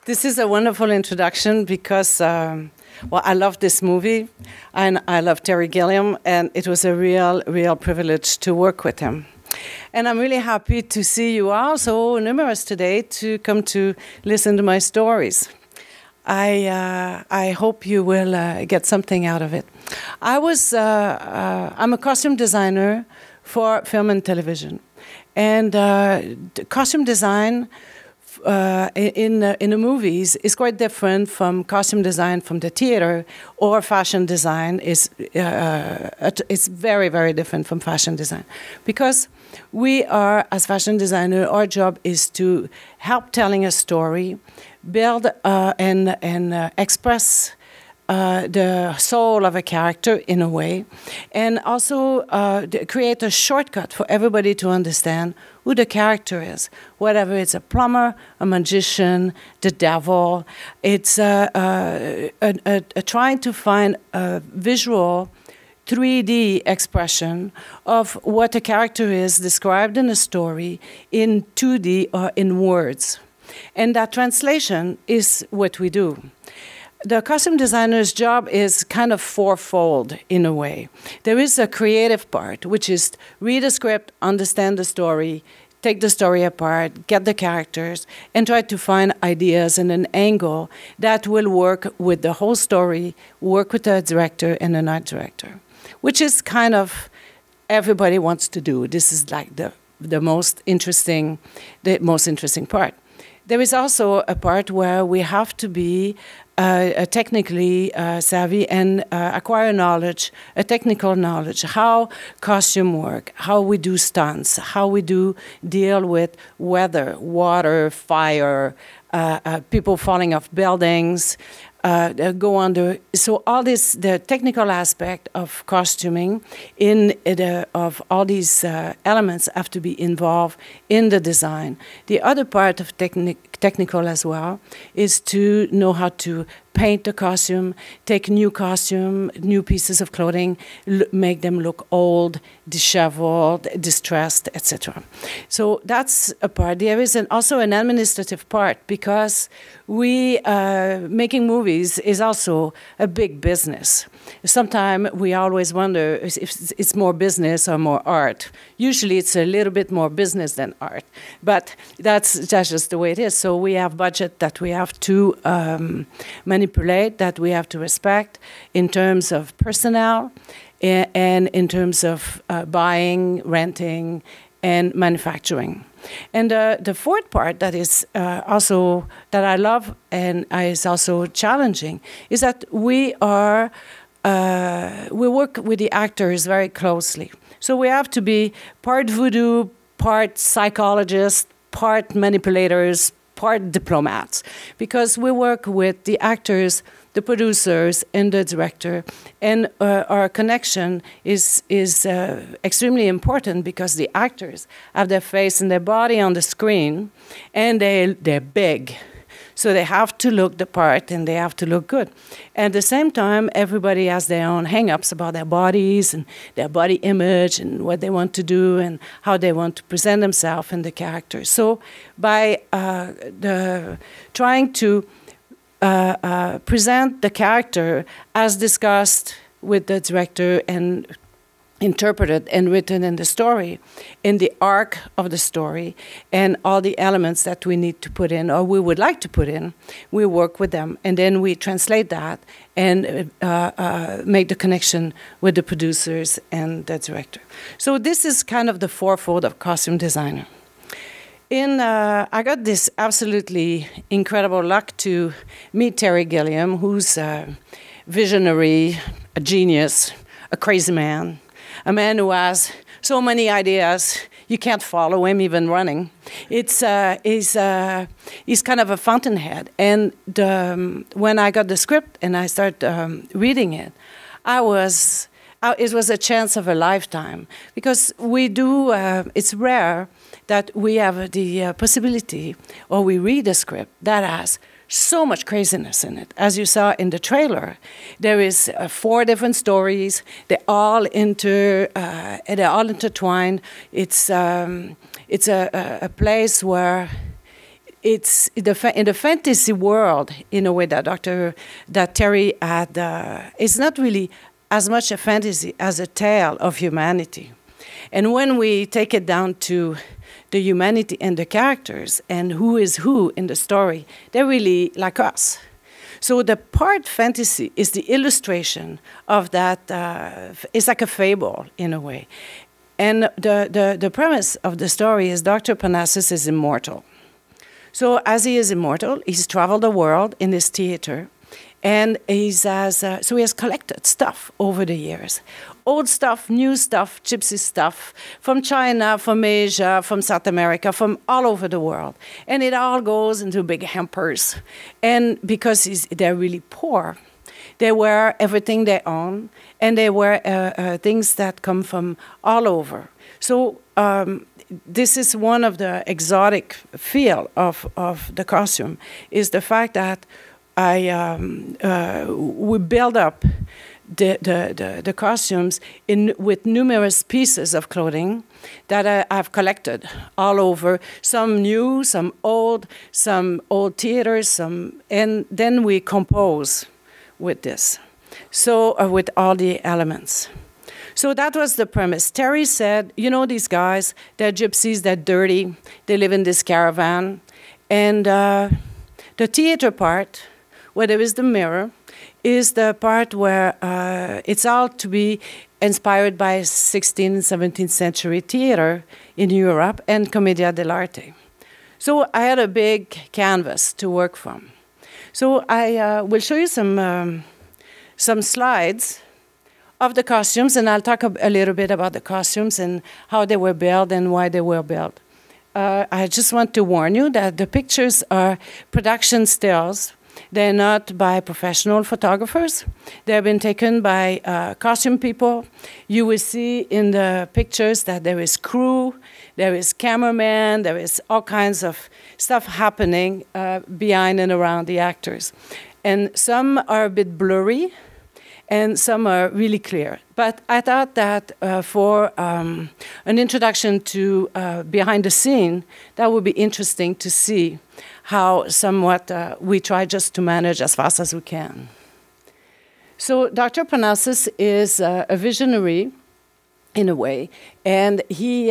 This is a wonderful introduction because, well, I love this movie, and I love Terry Gilliam, and it was a real privilege to work with him. And I'm really happy to see you all so numerous today to come to listen to my stories. I hope you will get something out of it. I'm a costume designer for film and television. And costume design in the movies is quite different from costume design from the theater, or fashion design it's very different from fashion design. Because we are, as fashion designer, our job is to help telling a story, build and express the soul of a character in a way, and also create a shortcut for everybody to understand who the character is, whether it's a plumber, a magician, the devil. It's trying to find a visual 3D expression of what a character is described in a story in 2D or in words. And that translation is what we do. The costume designer's job is kind of fourfold in a way. There is a creative part, which is read a script, understand the story, take the story apart, get the characters, and try to find ideas and an angle that will work with the whole story, work with the director and the night director, which is kind of everybody wants to do. This is like the most interesting part. There is also a part where we have to be technically savvy and acquire knowledge, a technical knowledge, how costume work, how we do stunts, how we do deal with weather, water, fire, people falling off buildings, go under. So all this, the technical aspect of costuming of all these elements have to be involved in the design. The other part of technical as well is to know how to paint the costume, take new costume, new pieces of clothing, make them look old, disheveled, distressed, etc. So that's a part. There is also an administrative part, because making movies is also a big business. Sometimes we always wonder if it's more business or more art. Usually it's a little bit more business than art, but that's just the way it is. So we have budget that we have to manipulate, that we have to respect in terms of personnel and in terms of buying, renting, and manufacturing. And the fourth part that is also that I love and is also challenging is that we work with the actors very closely. So we have to be part voodoo, part psychologist, part manipulators, part diplomats, because we work with the actors, the producers, and the director, and our connection is extremely important, because the actors have their face and their body on the screen, and they're big. So they have to look the part, and they have to look good. At the same time, everybody has their own hang-ups about their bodies and their body image and what they want to do and how they want to present themselves and the characters. So by trying to present the character as discussed with the director and interpreted and written in the story, in the arc of the story, and all the elements that we need to put in or we would like to put in, we work with them, and then we translate that and make the connection with the producers and the director. So this is kind of the fourfold of costume designer. I got this absolutely incredible luck to meet Terry Gilliam, who's a visionary, a genius, a crazy man, a man who has so many ideas, you can't follow him even running. He's kind of a fountainhead. And when I got the script and I started reading it, it was a chance of a lifetime, because it's rare that we have the possibility, or we read a script that has so much craziness in it. As you saw in the trailer, there is 4 different stories. They're all intertwined. It's a place where it's in the fantasy world, in a way that Terry had, it's not really as much a fantasy as a tale of humanity. And when we take it down to the humanity and the characters and who is who in the story, they're really like us. So the part fantasy is the illustration of that. It's like a fable in a way. And the premise of the story is Dr. Parnassus is immortal. So as he is immortal, he's traveled the world in this theater, and so he has collected stuff over the years. Old stuff, new stuff, gypsy stuff, from China, from Asia, from South America, from all over the world. And it all goes into big hampers. And because they're really poor, they wear everything they own, and they wear things that come from all over. So this is one of the exotic feel of the costume, is the fact that we build up the costumes with numerous pieces of clothing that I've collected all over, some new, some old theaters, and then we compose with this, so with all the elements. So that was the premise. Terry said, you know, these guys, they're gypsies, they're dirty, they live in this caravan. And the theater part, where there is the mirror, is the part where it's all to be inspired by 16th and 17th century theater in Europe and Commedia dell'arte. So I had a big canvas to work from. So I will show you some slides of the costumes, and I'll talk a little bit about the costumes and how they were built and why they were built. I just want to warn you that the pictures are production stills. They're not by professional photographers. They've been taken by costume people. You will see in the pictures that there is crew, there is cameraman, there is all kinds of stuff happening behind and around the actors. And some are a bit blurry, and some are really clear. But I thought that for an introduction to behind the scene, that would be interesting to see how somewhat we try just to manage as fast as we can. So Dr. Parnassus is a visionary in a way, and he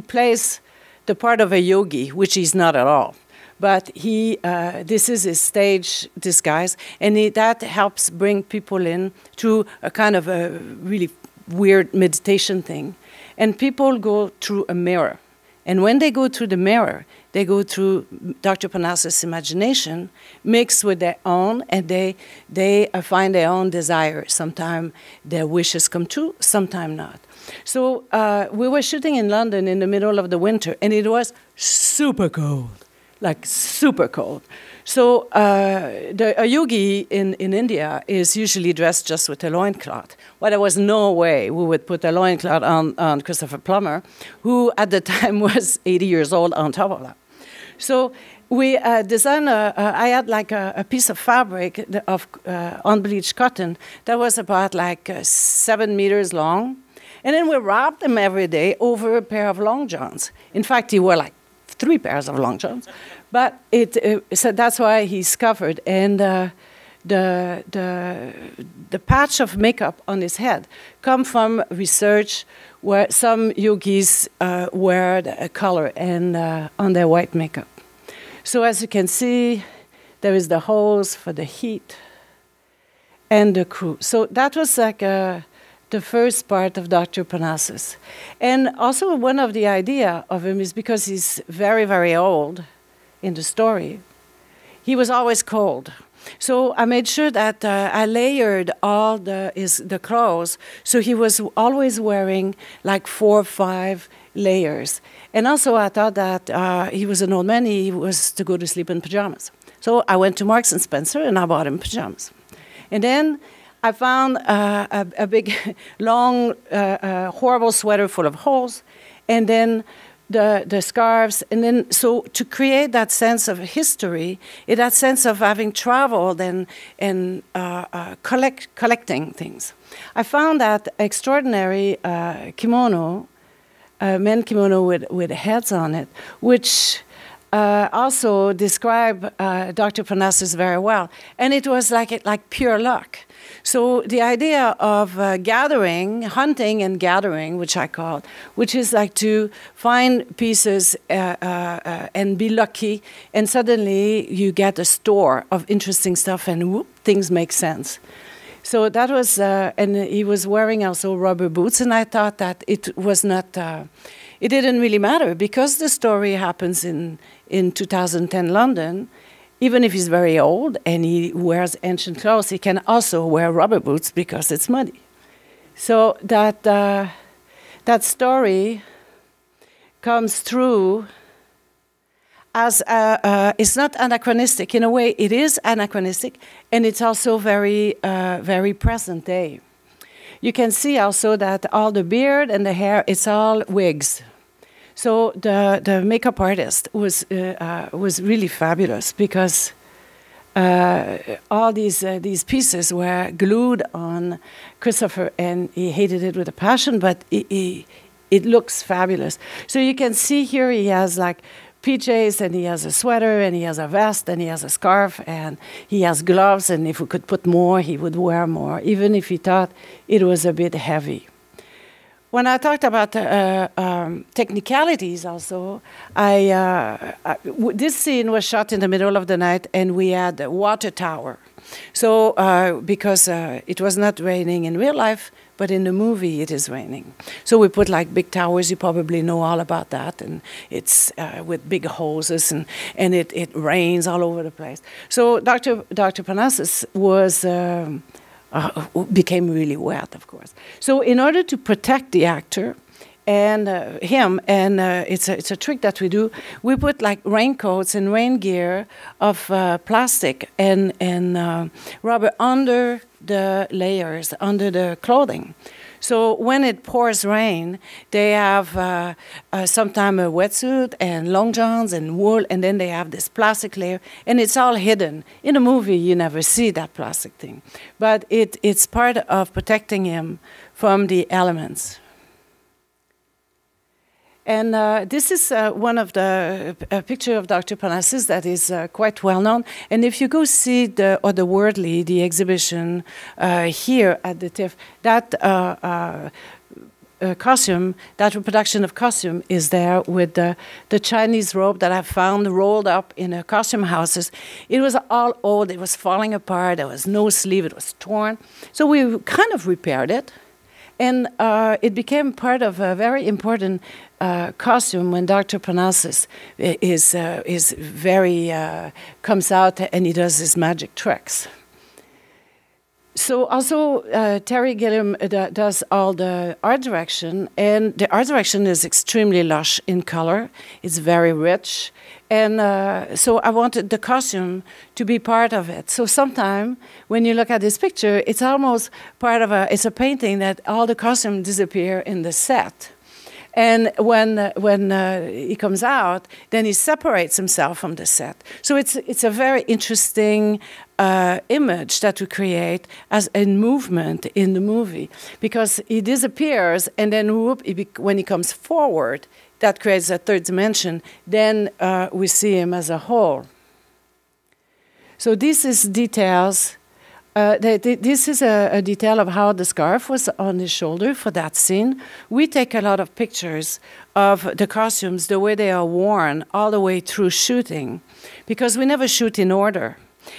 plays the part of a yogi, which he's not at all. But this is his stage disguise, and that helps bring people in through a kind of a really weird meditation thing. And people go through a mirror. And when they go through the mirror, they go through Dr. Parnassus' imagination mixed with their own, and they find their own desire. Sometimes their wishes come true, sometimes not. So we were shooting in London in the middle of the winter, and it was super cold. Like super cold. So a yogi in India is usually dressed just with a loincloth. Well, there was no way we would put a loincloth on Christopher Plummer, who at the time was 80 years old on top of that. So we designed, I had like a piece of fabric of unbleached cotton that was about like 7 meters long. And then we wrapped them every day over a pair of long johns. In fact, he wore like 3 pairs of long johns, but so that's why he's covered. And the patch of makeup on his head come from research where some yogis wear a color and on their white makeup. So as you can see, there is the hose for the heat and the crew. So that was like the first part of Dr. Parnassus. And also one of the idea of him is because he's very, very old in the story, he was always cold. So I made sure that I layered all the clothes, so he was always wearing like 4 or 5 layers. And also I thought that he was an old man, he was to go to sleep in pajamas. So I went to Marks and Spencer and I bought him pajamas. And then I found a big, long, horrible sweater full of holes, and then the scarves, and then so to create that sense of history, that sense of having traveled and collecting things. I found that extraordinary kimono, men kimono with heads on it, which also describe Dr. Parnassus very well. And it was like pure luck. So the idea of gathering, hunting and gathering, which I call, which is like to find pieces and be lucky, and suddenly you get a store of interesting stuff, and whoop, things make sense. So that was, and he was wearing also rubber boots, and I thought that it was not, it didn't really matter, because the story happens in 2010 London. Even if he's very old and he wears ancient clothes, he can also wear rubber boots because it's muddy. So that, that story comes through as it's not anachronistic. In a way, it is anachronistic, and it's also very, very present day. You can see also that all the beard and the hair, it's all wigs. So the makeup artist was really fabulous, because all these pieces were glued on Christopher, and he hated it with a passion, but it looks fabulous. So you can see here he has like PJs, and he has a sweater, and he has a vest, and he has a scarf, and he has gloves, and if we could put more, he would wear more, even if he thought it was a bit heavy. When I talked about technicalities also, this scene was shot in the middle of the night, and we had a water tower. So because it was not raining in real life, but in the movie it is raining. So we put like big towers, you probably know all about that, and it's with big hoses, and it rains all over the place. So Dr. Parnassus was... became really wet, of course. So in order to protect the actor and him, and it's a trick that we do, we put like raincoats and rain gear of plastic and rubber under the layers, under the clothing. So when it pours rain, they have sometimes a wetsuit and long johns and wool, and then they have this plastic layer, and it's all hidden. In a movie, you never see that plastic thing. But it's part of protecting him from the elements. And this is one of the picture of Dr. Parnassus that is quite well known. And if you go see the Otherworldly, the exhibition here at the TIFF, that costume, that reproduction of costume is there with the Chinese robe that I found rolled up in a costume houses. It was all old, it was falling apart, there was no sleeve, it was torn. So we kind of repaired it. And it became part of a very important costume when Dr. Parnassus is very comes out and he does his magic tricks. So also Terry Gilliam does all the art direction, and the art direction is extremely lush in color. It's very rich. And so I wanted the costume to be part of it. So sometime when you look at this picture, it's almost part of it's a painting that all the costumes disappear in the set. And when he comes out, then he separates himself from the set. So it's a very interesting image that we create as a movement in the movie, because he disappears, and then whoop, when he comes forward, that creates a third dimension. Then we see him as a whole. So this is details. This is a detail of how the scarf was on his shoulder for that scene. We take a lot of pictures of the costumes, the way they are worn, all the way through shooting, because we never shoot in order.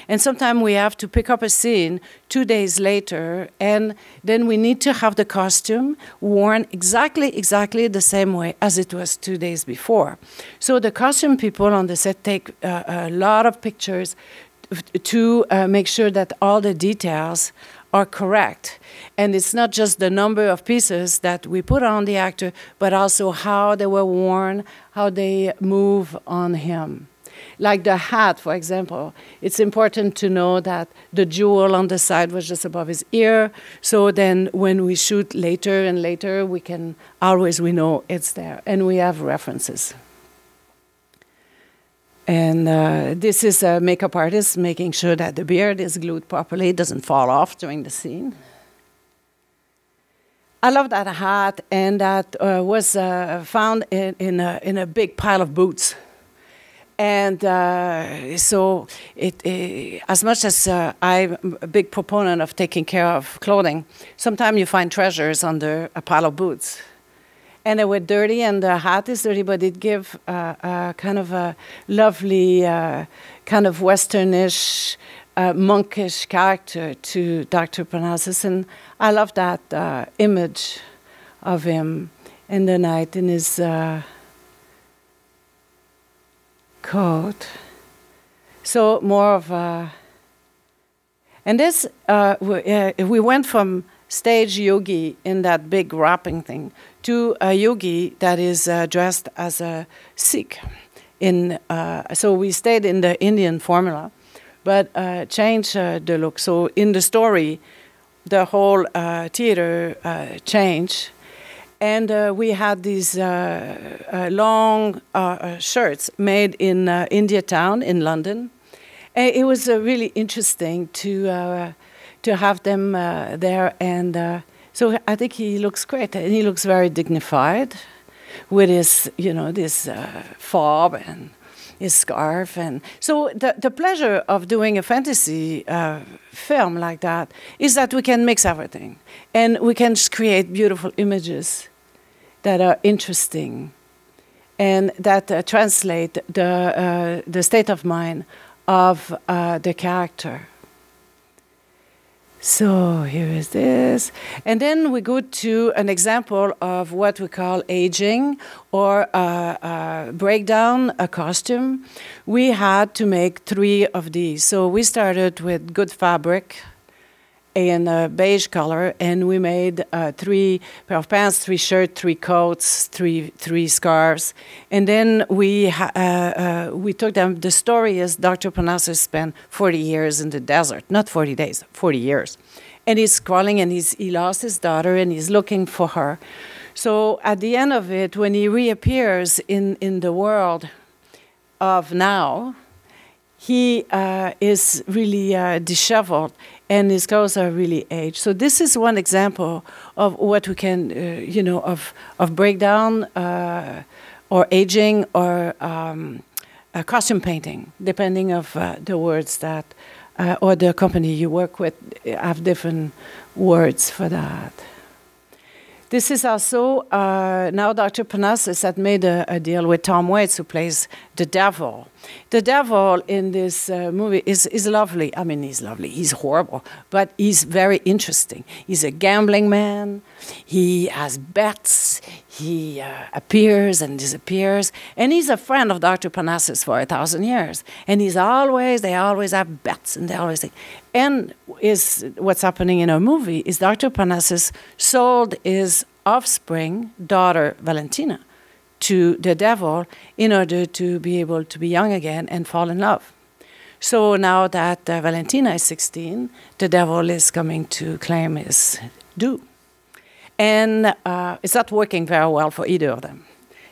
And sometimes we have to pick up a scene 2 days later, and then we need to have the costume worn exactly the same way as it was 2 days before. So the costume people on the set take a lot of pictures to make sure that all the details are correct. And it's not just the number of pieces that we put on the actor, but also how they were worn, how they move on him. Like the hat, for example, it's important to know that the jewel on the side was just above his ear. So then when we shoot later and later, we know it's there. And we have references. And this is a makeup artist making sure that the beard is glued properly, it doesn't fall off during the scene. I love that hat, and that was found in a big pile of boots. And so, as much as I'm a big proponent of taking care of clothing, sometimes you find treasures under a pile of boots. And they were dirty, and the hat is dirty, but it gives kind of a lovely, kind of Westernish, monkish character to Dr. Parnassus. And I love that image of him in the night in his coat. So more of a... And this, we went from stage yogi in that big wrapping thing to a yogi that is dressed as a Sikh. So we stayed in the Indian formula, but changed the look. So in the story, the whole theater changed. And we had these long shirts made in India Town in London. And it was really interesting to have them there. And so I think he looks great. And he looks very dignified with his, this fob and his scarf. And so the pleasure of doing a fantasy film like that is that we can mix everything. And we can create beautiful images that are interesting and that translate the state of mind of the character. So here is this. And then we go to an example of what we call aging or breakdown a costume. We had to make 3 of these. So we started with good fabric in a beige color, and we made 3 pair of pants, 3 shirts, 3 coats, 3 scarves. And then we took them. The story is Dr. Parnassus spent 40 years in the desert, not 40 days, 40 years. And he's crawling, and he lost his daughter, and he's looking for her. So at the end of it, when he reappears in the world of now, he is really disheveled, and his clothes are really aged. So this is one example of what we can, of breakdown or aging or costume painting, depending of the words that, or the company you work with have different words for that. This is also, now Dr. Parnassus had made a deal with Tom Waits, who plays the devil. The devil in this movie is lovely. I mean, he's lovely. He's horrible, but he's very interesting. He's a gambling man. He has bets. He appears and disappears. And he's a friend of Dr. Parnassus for 1,000 years. And they always have bets, and they always think. And what's happening in our movie is Dr. Parnassus sold his offspring, daughter Valentina, to the devil in order to be able to be young again and fall in love. So now that Valentina is 16, the devil is coming to claim his due. And it's not working very well for either of them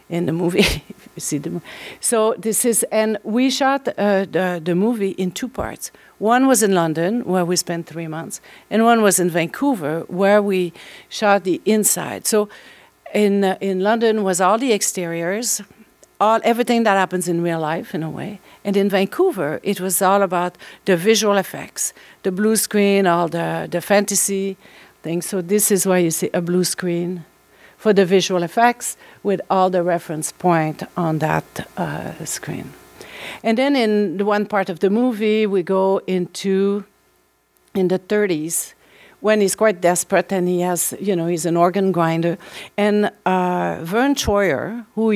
in the movie. If you see the movie. So this is, and we shot the movie in 2 parts. One was in London, where we spent 3 months, and one was in Vancouver, where we shot the inside. So in London was all the exteriors, everything that happens in real life, in a way. And in Vancouver, it was all about the visual effects, the blue screen, all the fantasy things. So this is why you see a blue screen for the visual effects with all the reference point on that screen. And then in the one part of the movie, we go into, in the 30s, when he's quite desperate and he has, he's an organ grinder. And Vern Troyer, who,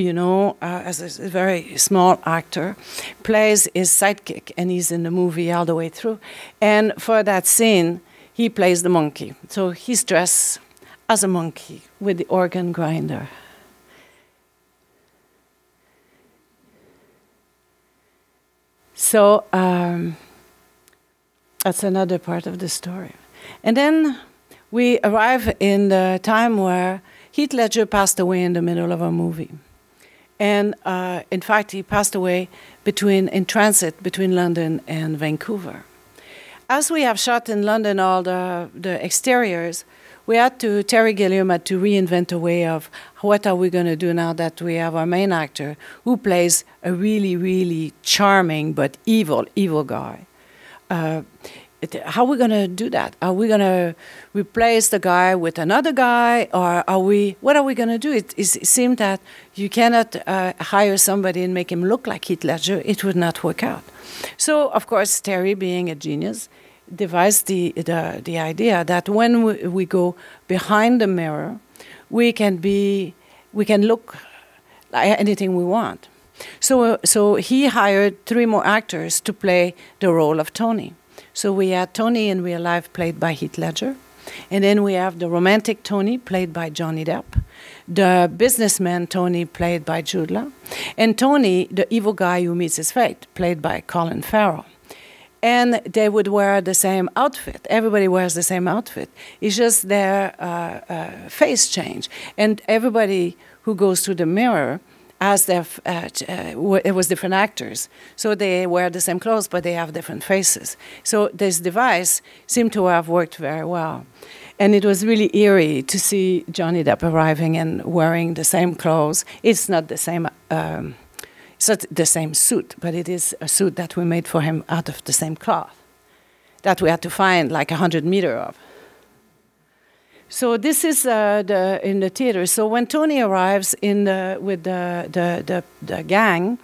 as a very small actor, plays his sidekick, and he's in the movie all the way through. And for that scene, he plays the monkey. So he's dressed as a monkey with the organ grinder. So that's another part of the story. And then we arrive in the time where Heath Ledger passed away in the middle of a movie. And in fact, he passed away in transit between London and Vancouver. As we have shot in London all the exteriors, Terry Gilliam had to reinvent a way of what are we going to do now that we have our main actor who plays a really, really charming but evil guy. How are we going to do that? Are we going to replace the guy with another guy, or what are we going to do? It seemed that you cannot hire somebody and make him look like Heath Ledger. It would not work out. So, of course, Terry, being a genius, devised the idea that when we go behind the mirror, we can look like anything we want. So he hired 3 more actors to play the role of Tony. So we had Tony in real life played by Heath Ledger. And then we have the romantic Tony played by Johnny Depp. The businessman Tony played by Jude Law. And Tony, the evil guy who meets his fate, played by Colin Farrell. And they would wear the same outfit. Everybody wears the same outfit. It's just their face change. And everybody who goes to the mirror as it was different actors. So they wear the same clothes, but they have different faces. So this device seemed to have worked very well. And it was really eerie to see Johnny Depp arriving and wearing the same clothes. It's not the same suit, but it is a suit that we made for him out of the same cloth that we had to find like 100 meters of. So this is in the theater. So when Tony arrives with the gang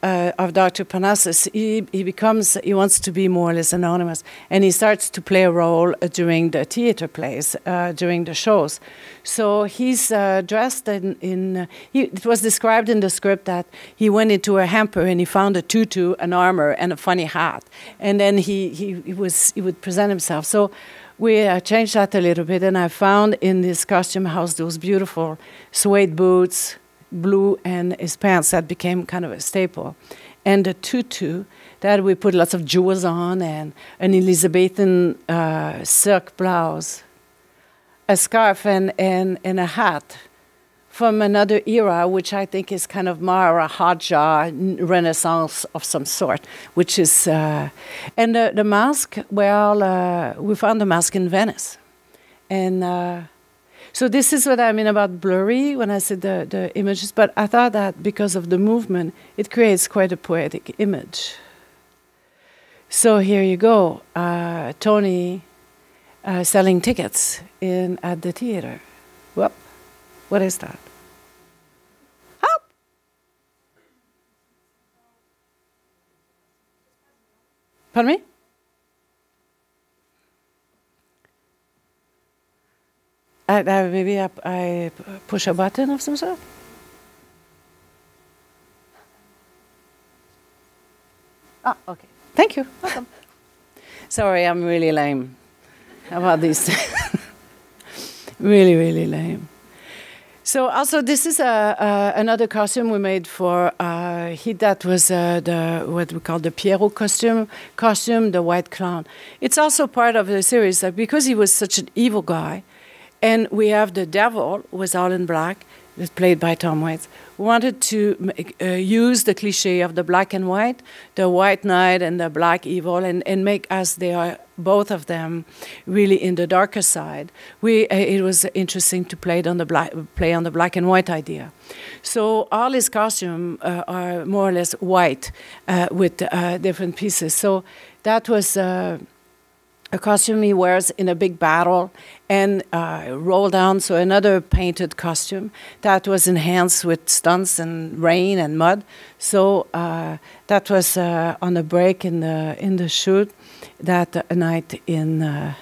of Dr. Parnassus, he wants to be more or less anonymous, and he starts to play a role during the theater plays, during the shows. So he's dressed it was described in the script that he went into a hamper and he found a tutu, an armor, and a funny hat, and then he would present himself. So we changed that a little bit, and I found in this costume house those beautiful suede boots, blue, and his pants that became kind of a staple. And the tutu that we put lots of jewels on, and an Elizabethan silk blouse, a scarf, and a hat from another era, which I think is kind of more a Hadja Renaissance of some sort, which is, and the mask, well, we found the mask in Venice. And so this is what I mean about blurry when I said the images, but I thought that because of the movement, it creates quite a poetic image. So here you go, Tony selling tickets at the theater. Whoop. What is that? Help! Pardon me? Maybe I push a button of some sort? Ah, okay. Thank you. Welcome. Sorry, I'm really lame about these things. Really, really lame. So also, this is another costume we made for Heath. That was what we call the Pierrot costume, the white clown. It's also part of the series because he was such an evil guy, and we have the devil, who was all in black, that's played by Tom Waits. We wanted to use the cliche of the black and white, the white knight and the black evil, and make, as they are, both of them, really in the darker side. It was interesting to play on the black and white idea. So all his costumes are more or less white with different pieces. So that was a costume he wears in a big battle and roll down, so another painted costume that was enhanced with stunts and rain and mud. So that was on a break in the shoot that night in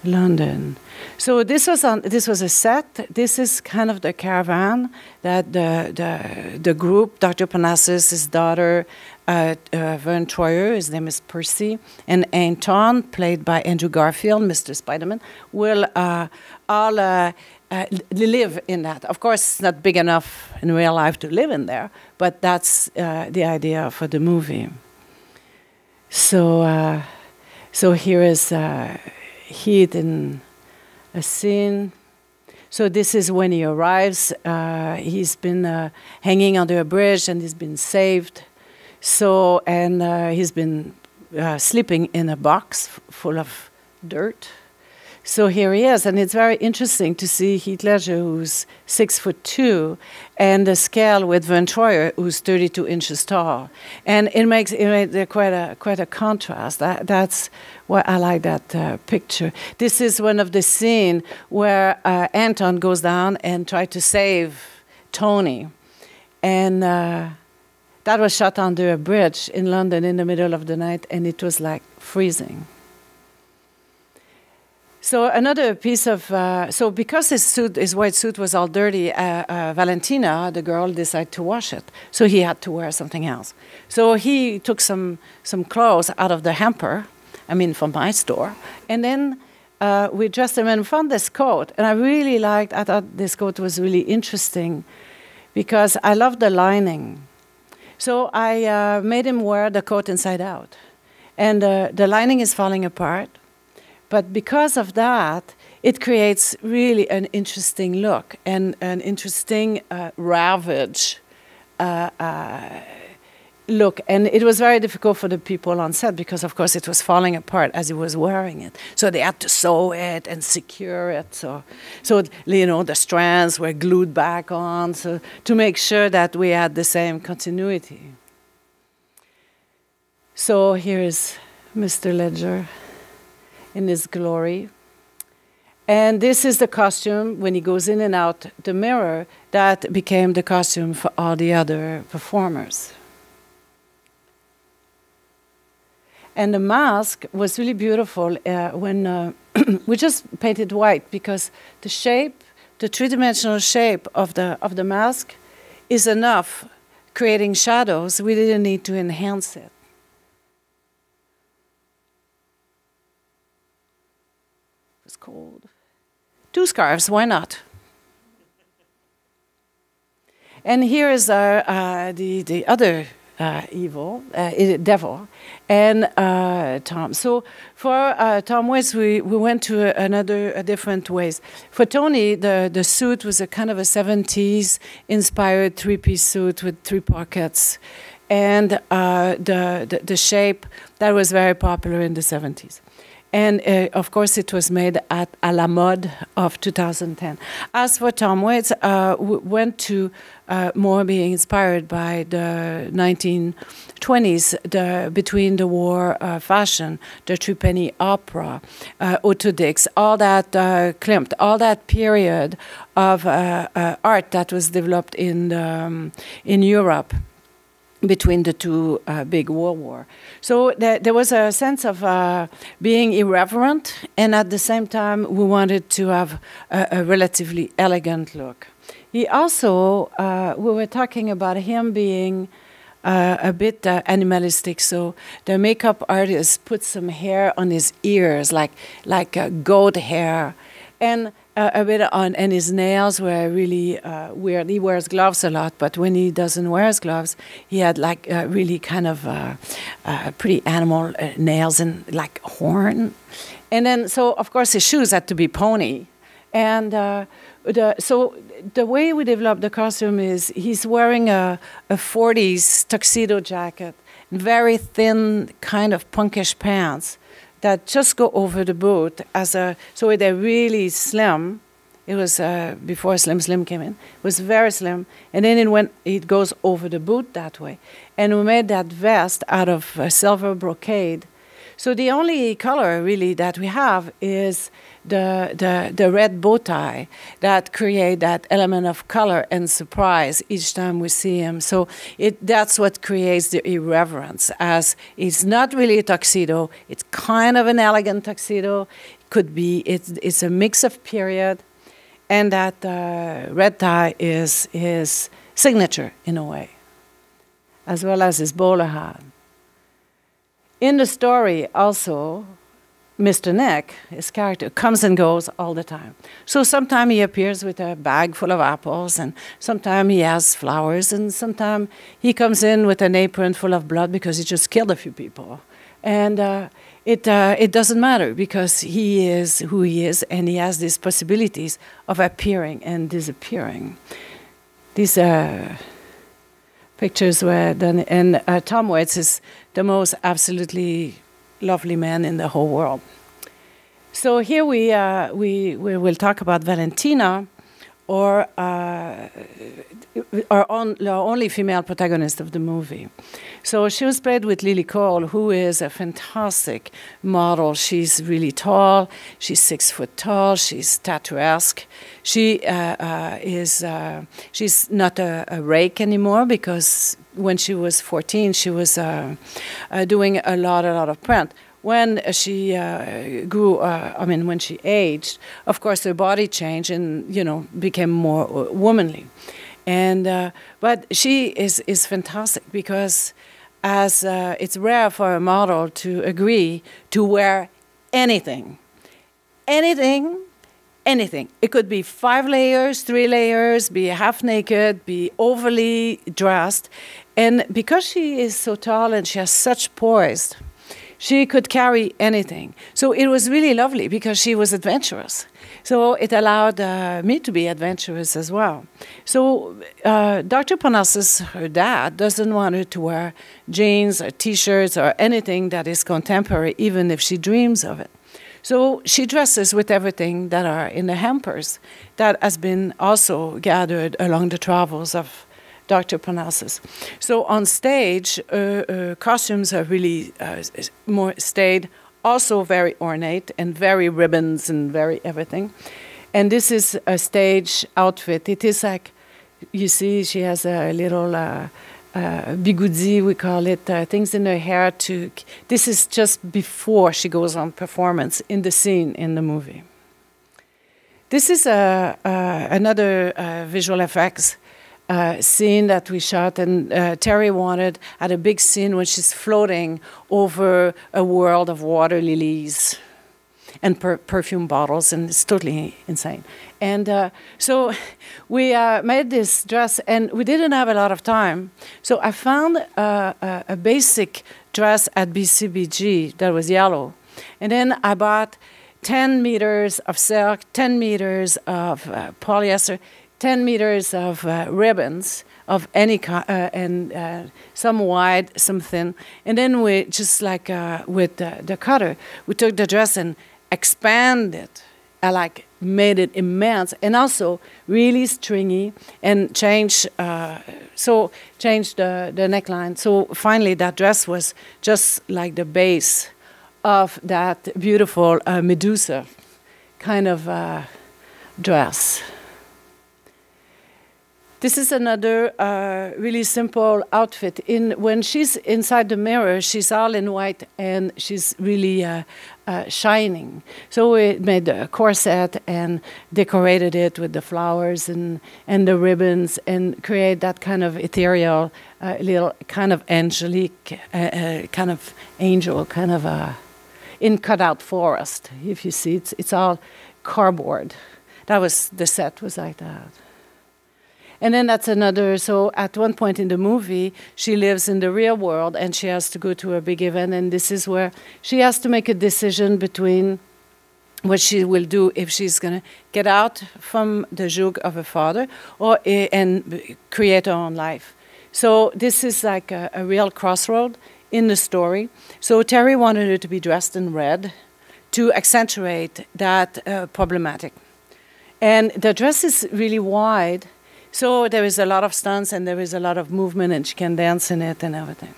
London. So this was a set. This is kind of the caravan that the group, Dr. Parnassus, his daughter, Vern Troyer, his name is Percy, and Anton, played by Andrew Garfield, Mr. Spider-Man, will all live in that. Of course, it's not big enough in real life to live in there, but that's the idea for the movie. So here is Heath in a scene. So this is when he arrives. He's been hanging under a bridge and he's been saved. So, and he's been sleeping in a box full of dirt. So here he is, and it's very interesting to see Heath Ledger, who's 6'2", and the scale with Van Troyer, who's 32 inches tall, and it makes quite a contrast. That's why I like that picture. This is one of the scenes where Anton goes down and tries to save Tony, and that was shot under a bridge in London in the middle of the night, and it was like freezing. So another piece of, so because his white suit was all dirty, Valentina, the girl, decided to wash it. So he had to wear something else. So he took some clothes out of the hamper, I mean from my store, and then we dressed him and found this coat. And I thought this coat was really interesting because I love the lining. So I made him wear the coat inside out. And the lining is falling apart. But because of that, it creates really an interesting look and an interesting ravage look. And it was very difficult for the people on set because, of course, it was falling apart as he was wearing it. So they had to sew it and secure it. So you know, the strands were glued back on so to make sure that we had the same continuity. So here is Mr. Ledger in his glory. And this is the costume, when he goes in and out the mirror, that became the costume for all the other performers. And the mask was really beautiful when we just painted white because the shape, the three-dimensional shape of the mask is enough creating shadows. We didn't need to enhance it. Cold. 2 scarves, why not? And here is the other devil, and Tom. So for Tom Waits, we went to a different ways. For Tony, the suit was a kind of a 70s inspired 3-piece suit with 3 pockets, and the shape that was very popular in the 70s. And, of course, it was made at à la mode of 2010. As for Tom Waits, went to more being inspired by the 1920s, between the war fashion, the Threepenny Opera, Autodix, all that Klimt, all that period of art that was developed in Europe between the 2 big world wars. So there was a sense of being irreverent, and at the same time, we wanted to have a relatively elegant look. He also, we were talking about him being a bit animalistic, so the makeup artist put some hair on his ears, like goat hair, and a bit on, and his nails were really weird. He wears gloves a lot, but when he doesn't wear his gloves, he had like really kind of pretty animal nails and like horn. And then, so of course his shoes had to be pony. And so the way we developed the costume is he's wearing a 40s tuxedo jacket, very thin kind of punkish pants that just go over the boot so they're really slim. It was before Slim came in. It was very slim, and then it goes over the boot that way. And we made that vest out of silver brocade. So the only color really that we have is the red bow tie that create that element of color and surprise each time we see him. So that's what creates the irreverence, as it's not really a tuxedo. It's kind of an elegant tuxedo. It could be, it's a mix of period, and that red tie is his signature in a way, as well as his bowler hat. In the story also, Mr. Nick, his character, comes and goes all the time. So sometimes he appears with a bag full of apples, and sometimes he has flowers, and sometimes he comes in with an apron full of blood because he just killed a few people. And it doesn't matter because he is who he is, and he has these possibilities of appearing and disappearing. These pictures were done, and Tom Waits is the most absolutely lovely man in the whole world. So here we will talk about Valentina, or our only female protagonist of the movie. So she was played with Lily Cole, who is a fantastic model. She's really tall. She's 6 foot tall. She's statuesque. She she's not a rake anymore, because when she was 14, she was doing a lot of print. When she grew, when she aged, of course her body changed and, became more womanly. And but she is fantastic, because as it's rare for a model to agree to wear anything. Anything. It could be 5 layers, 3 layers, be half naked, be overly dressed. And because she is so tall and she has such poise, she could carry anything. So it was really lovely, because she was adventurous. So it allowed me to be adventurous as well. So Dr. Parnassus, her dad, doesn't want her to wear jeans or T-shirts or anything that is contemporary, even if she dreams of it. So she dresses with everything that are in the hampers that has been also gathered along the travels of Dr. Parnassus. So on stage, costumes are really more stayed, also very ornate and very ribbons and very everything. And this is a stage outfit. It is like, you see, she has a little bigoudi, we call it, things in her hair to. This is just before she goes on performance in the scene in the movie. This is another visual effects scene that we shot, and Terry had a big scene when she's floating over a world of water lilies and perfume bottles, and it's totally insane. And so we made this dress, and we didn't have a lot of time. So I found a basic dress at BCBG that was yellow. And then I bought 10 meters of silk, 10 meters of polyester, 10 meters of ribbons of any kind, and some wide, some thin. And then we just like with the cutter, we took the dress and expanded, made it immense, and also really stringy, and changed the neckline. So finally that dress was just like the base of that beautiful Medusa kind of dress. This is another really simple outfit. When she's inside the mirror, she's all in white, and she's really shining. So we made a corset and decorated it with the flowers and the ribbons, and create that kind of ethereal, little kind of angelique, kind of angel, kind of in cutout forest. If you see, it's all cardboard. The set was like that. And then that's another, so at one point in the movie, she lives in the real world, and she has to go to a big event, and this is where she has to make a decision between what she will do, if she's going to get out from the joug of her father and create her own life. So this is like a real crossroad in the story. So Terry wanted her to be dressed in red to accentuate that problematic. And the dress is really wide. So there is a lot of stunts, and there is a lot of movement, and she can dance in it and everything.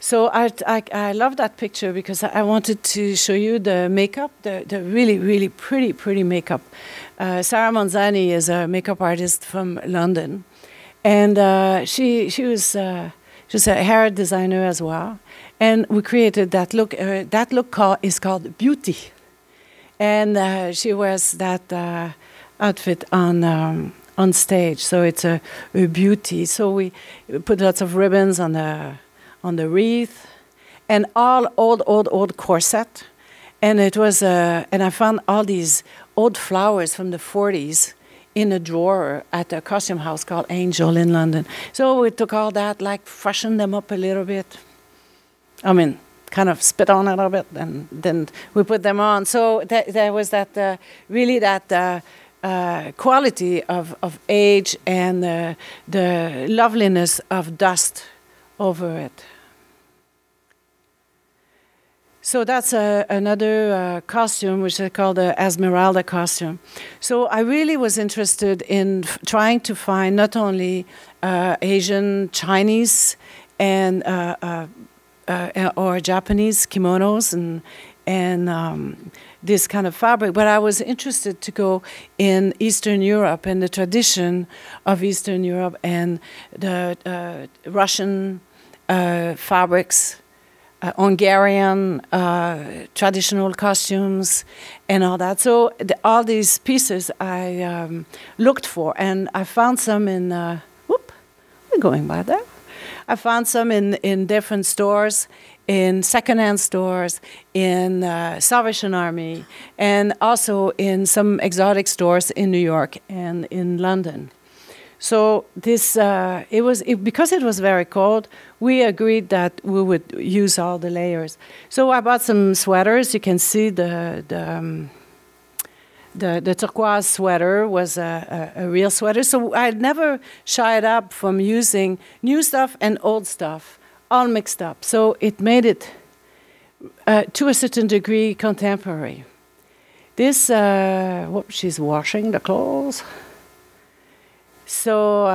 So I love that picture, because I wanted to show you the makeup, the really, really pretty makeup. Sarah Monzani is a makeup artist from London, and she was a hair designer as well. And we created that look. That look is called Beauty. And she wears that outfit on stage, so it's a beauty. So we put lots of ribbons on the wreath, and all old corset. And it was and I found all these old flowers from the 40s in a drawer at a costume house called Angel in London. So we took all that, freshened them up a little bit. Kind of spit on it a bit, and then we put them on. So there was that really that quality of age and the loveliness of dust over it. So that's another costume, which is called the Esmeralda costume. So I really was interested in trying to find not only Asian, Chinese, and or Japanese kimonos and this kind of fabric, but I was interested to go in Eastern Europe and the tradition of Eastern Europe and the Russian fabrics, Hungarian traditional costumes, and all that. So all these pieces I looked for, and I found some in. Whoop, we're going by there. I found some in different stores, in secondhand stores, in Salvation Army, and also in some exotic stores in New York and in London. So this, because it was very cold, we agreed that we would use all the layers. So I bought some sweaters. You can see the turquoise sweater was a real sweater. So I never shied up from using new stuff and old stuff, all mixed up. So it made it, to a certain degree, contemporary. This, she's washing the clothes. So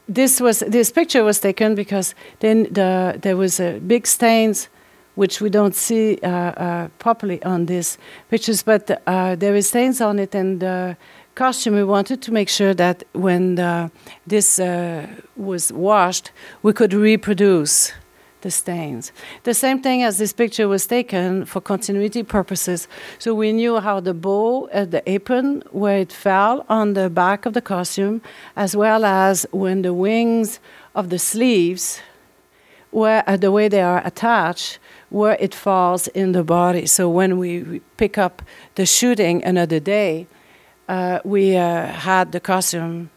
this picture was taken because then there was big stains, which we don't see properly on these pictures, but there is stains on it, and the costume, we wanted to make sure that when this was washed, we could reproduce the stains. The same thing as this picture was taken for continuity purposes. So we knew how the bow, the apron, where it fell on the back of the costume, as well as when the wings of the sleeves, where the way they are attached, where it falls in the body. So when we pick up the shooting another day, we had the costume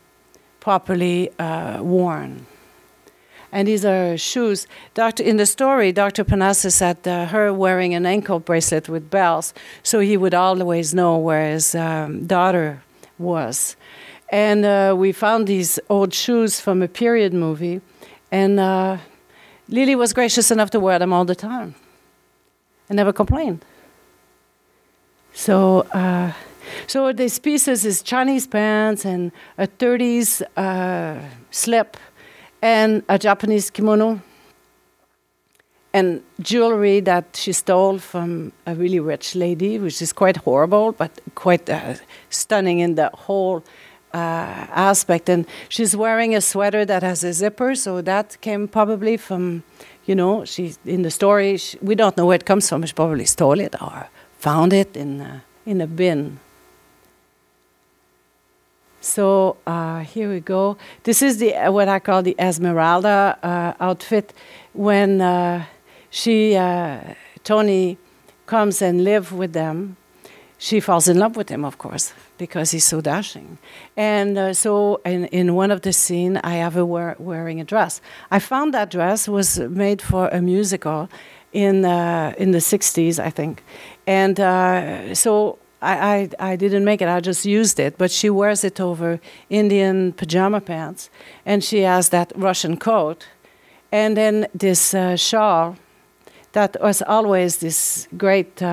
properly worn. And these are shoes. In the story, Dr. Parnassus had her wearing an ankle bracelet with bells, so he would always know where his daughter was. And we found these old shoes from a period movie, and Lily was gracious enough to wear them all the time and never complained. So these pieces is Chinese pants and a 30s slip, and a Japanese kimono, and jewelry that she stole from a really rich lady, which is quite horrible, but quite stunning in the whole aspect. And she's wearing a sweater that has a zipper, so that came probably from, she's in the story. We don't know where it comes from. She probably stole it or found it in a bin. So here we go. This is what I call the Esmeralda outfit. When Tony comes and lives with them, she falls in love with him, of course, because he's so dashing. And so in one of the scenes, I have her wearing a dress. I found that dress was made for a musical in the 60s, I think. And so I didn't make it, I just used it, but she wears it over Indian pajama pants, and she has that Russian coat, and then this shawl that was always this great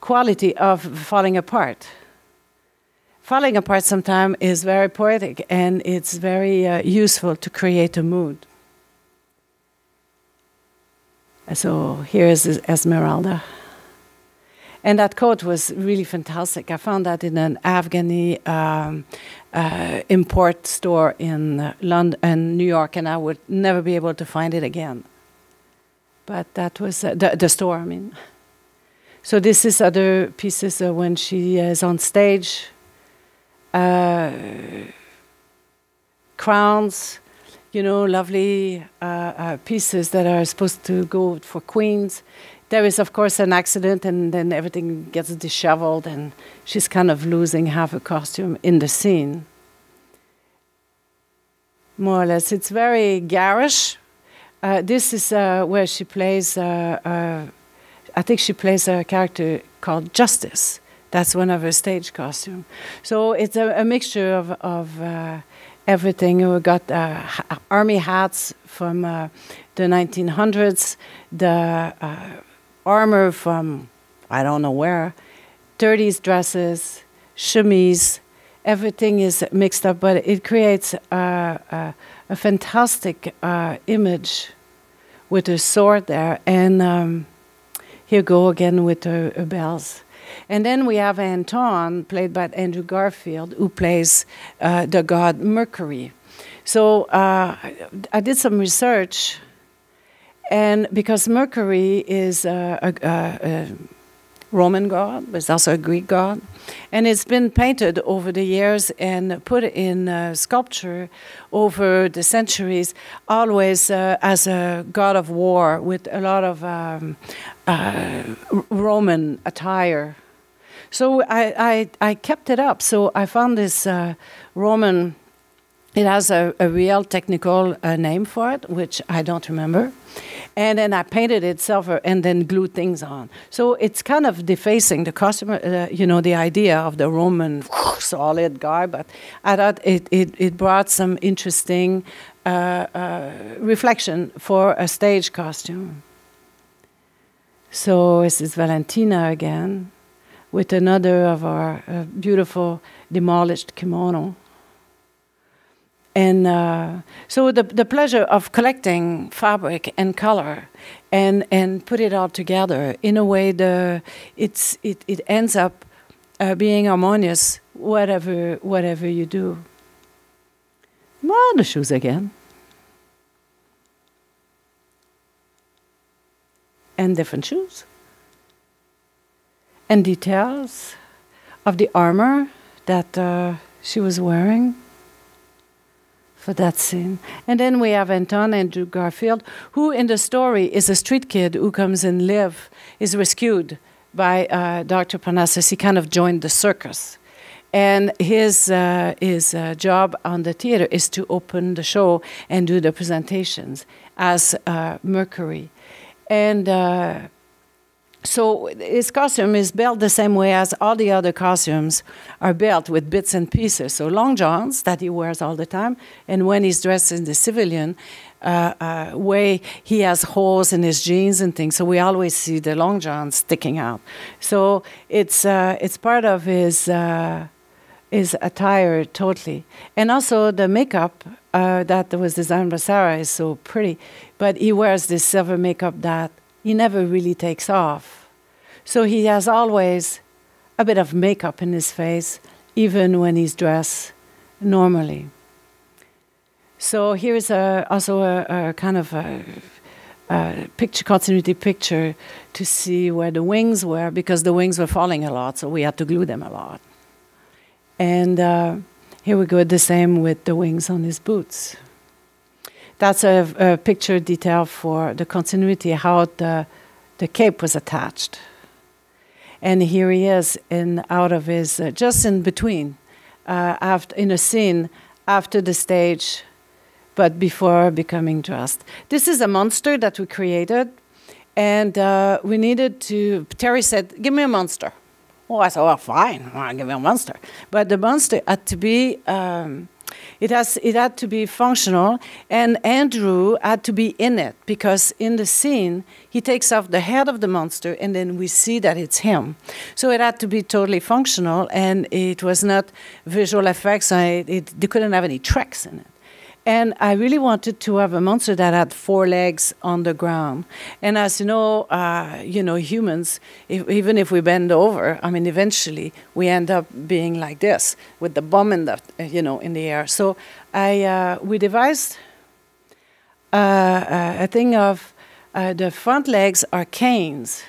quality of falling apart. Falling apart sometimes is very poetic, and it's very useful to create a mood. So here is Esmeralda. And that coat was really fantastic. I found that in an Afghani import store in London and New York, and I would never be able to find it again. But that was the store, I mean. So this is other pieces when she is on stage. Crowns, lovely pieces that are supposed to go for queens. There is, of course, an accident, and then everything gets disheveled, and she's kind of losing half her costume in the scene. More or less. It's very garish. This is where she plays, I think she plays a character called Justice. That's one of her stage costumes. So it's a mixture of everything. We got army hats from the 1900s, the armor from I don't know where, 30s dresses, chemise. Everything is mixed up, but it creates a fantastic image with a sword there. And here go again with her bells. And then we have Anton, played by Andrew Garfield, who plays the god Mercury. So I did some research, and because Mercury is a Roman god, but it's also a Greek god, and it's been painted over the years and put in sculpture over the centuries, always as a god of war with a lot of Roman attire. So I kept it up. So I found this Roman. It has a real technical name for it, which I don't remember. And then I painted it silver and then glued things on. So it's kind of defacing the costume, the idea of the Roman solid guy. But I thought it brought some interesting reflection for a stage costume. So this is Valentina again with another of our beautiful demolished kimono. And so the pleasure of collecting fabric and color and put it all together in a way it ends up being harmonious whatever you do. Well, the shoes again. And different shoes. And details of the armor that she was wearing for that scene. And then we have Anton, Andrew Garfield, who in the story is a street kid who comes and is rescued by Dr. Parnassus. He kind of joined the circus. And his job on the theater is to open the show and do the presentations as Mercury. And so his costume is built the same way as all the other costumes are built, with bits and pieces. So long johns that he wears all the time, and when he's dressed in the civilian way, he has holes in his jeans and things. So we always see the long johns sticking out. So it's part of his attire totally, and also the makeup that was designed by Sarah is so pretty. But he wears this silver makeup that he never really takes off. So he has always a bit of makeup in his face, even when he's dressed normally. So here's also a kind of a picture, continuity picture, to see where the wings were, because the wings were falling a lot, so we had to glue them a lot. And here we go, the same with the wings on his boots. That's a picture detail for the continuity, how the cape was attached. And here he is out of his, just in between, in a scene after the stage, but before becoming dressed. This is a monster that we created, and we needed to, Terry said, give me a monster. Oh, I said, well, fine, I'll give you a monster. But the monster had to be, it had to be functional, and Andrew had to be in it, because in the scene, he takes off the head of the monster, and then we see that it's him. So it had to be totally functional, and it was not visual effects. They couldn't have any tricks in it. And I really wanted to have a monster that had 4 legs on the ground. And as you know, humans, even if we bend over, I mean, eventually we end up being like this, with the bum in the, in the air. So we devised a thing of the front legs are canes.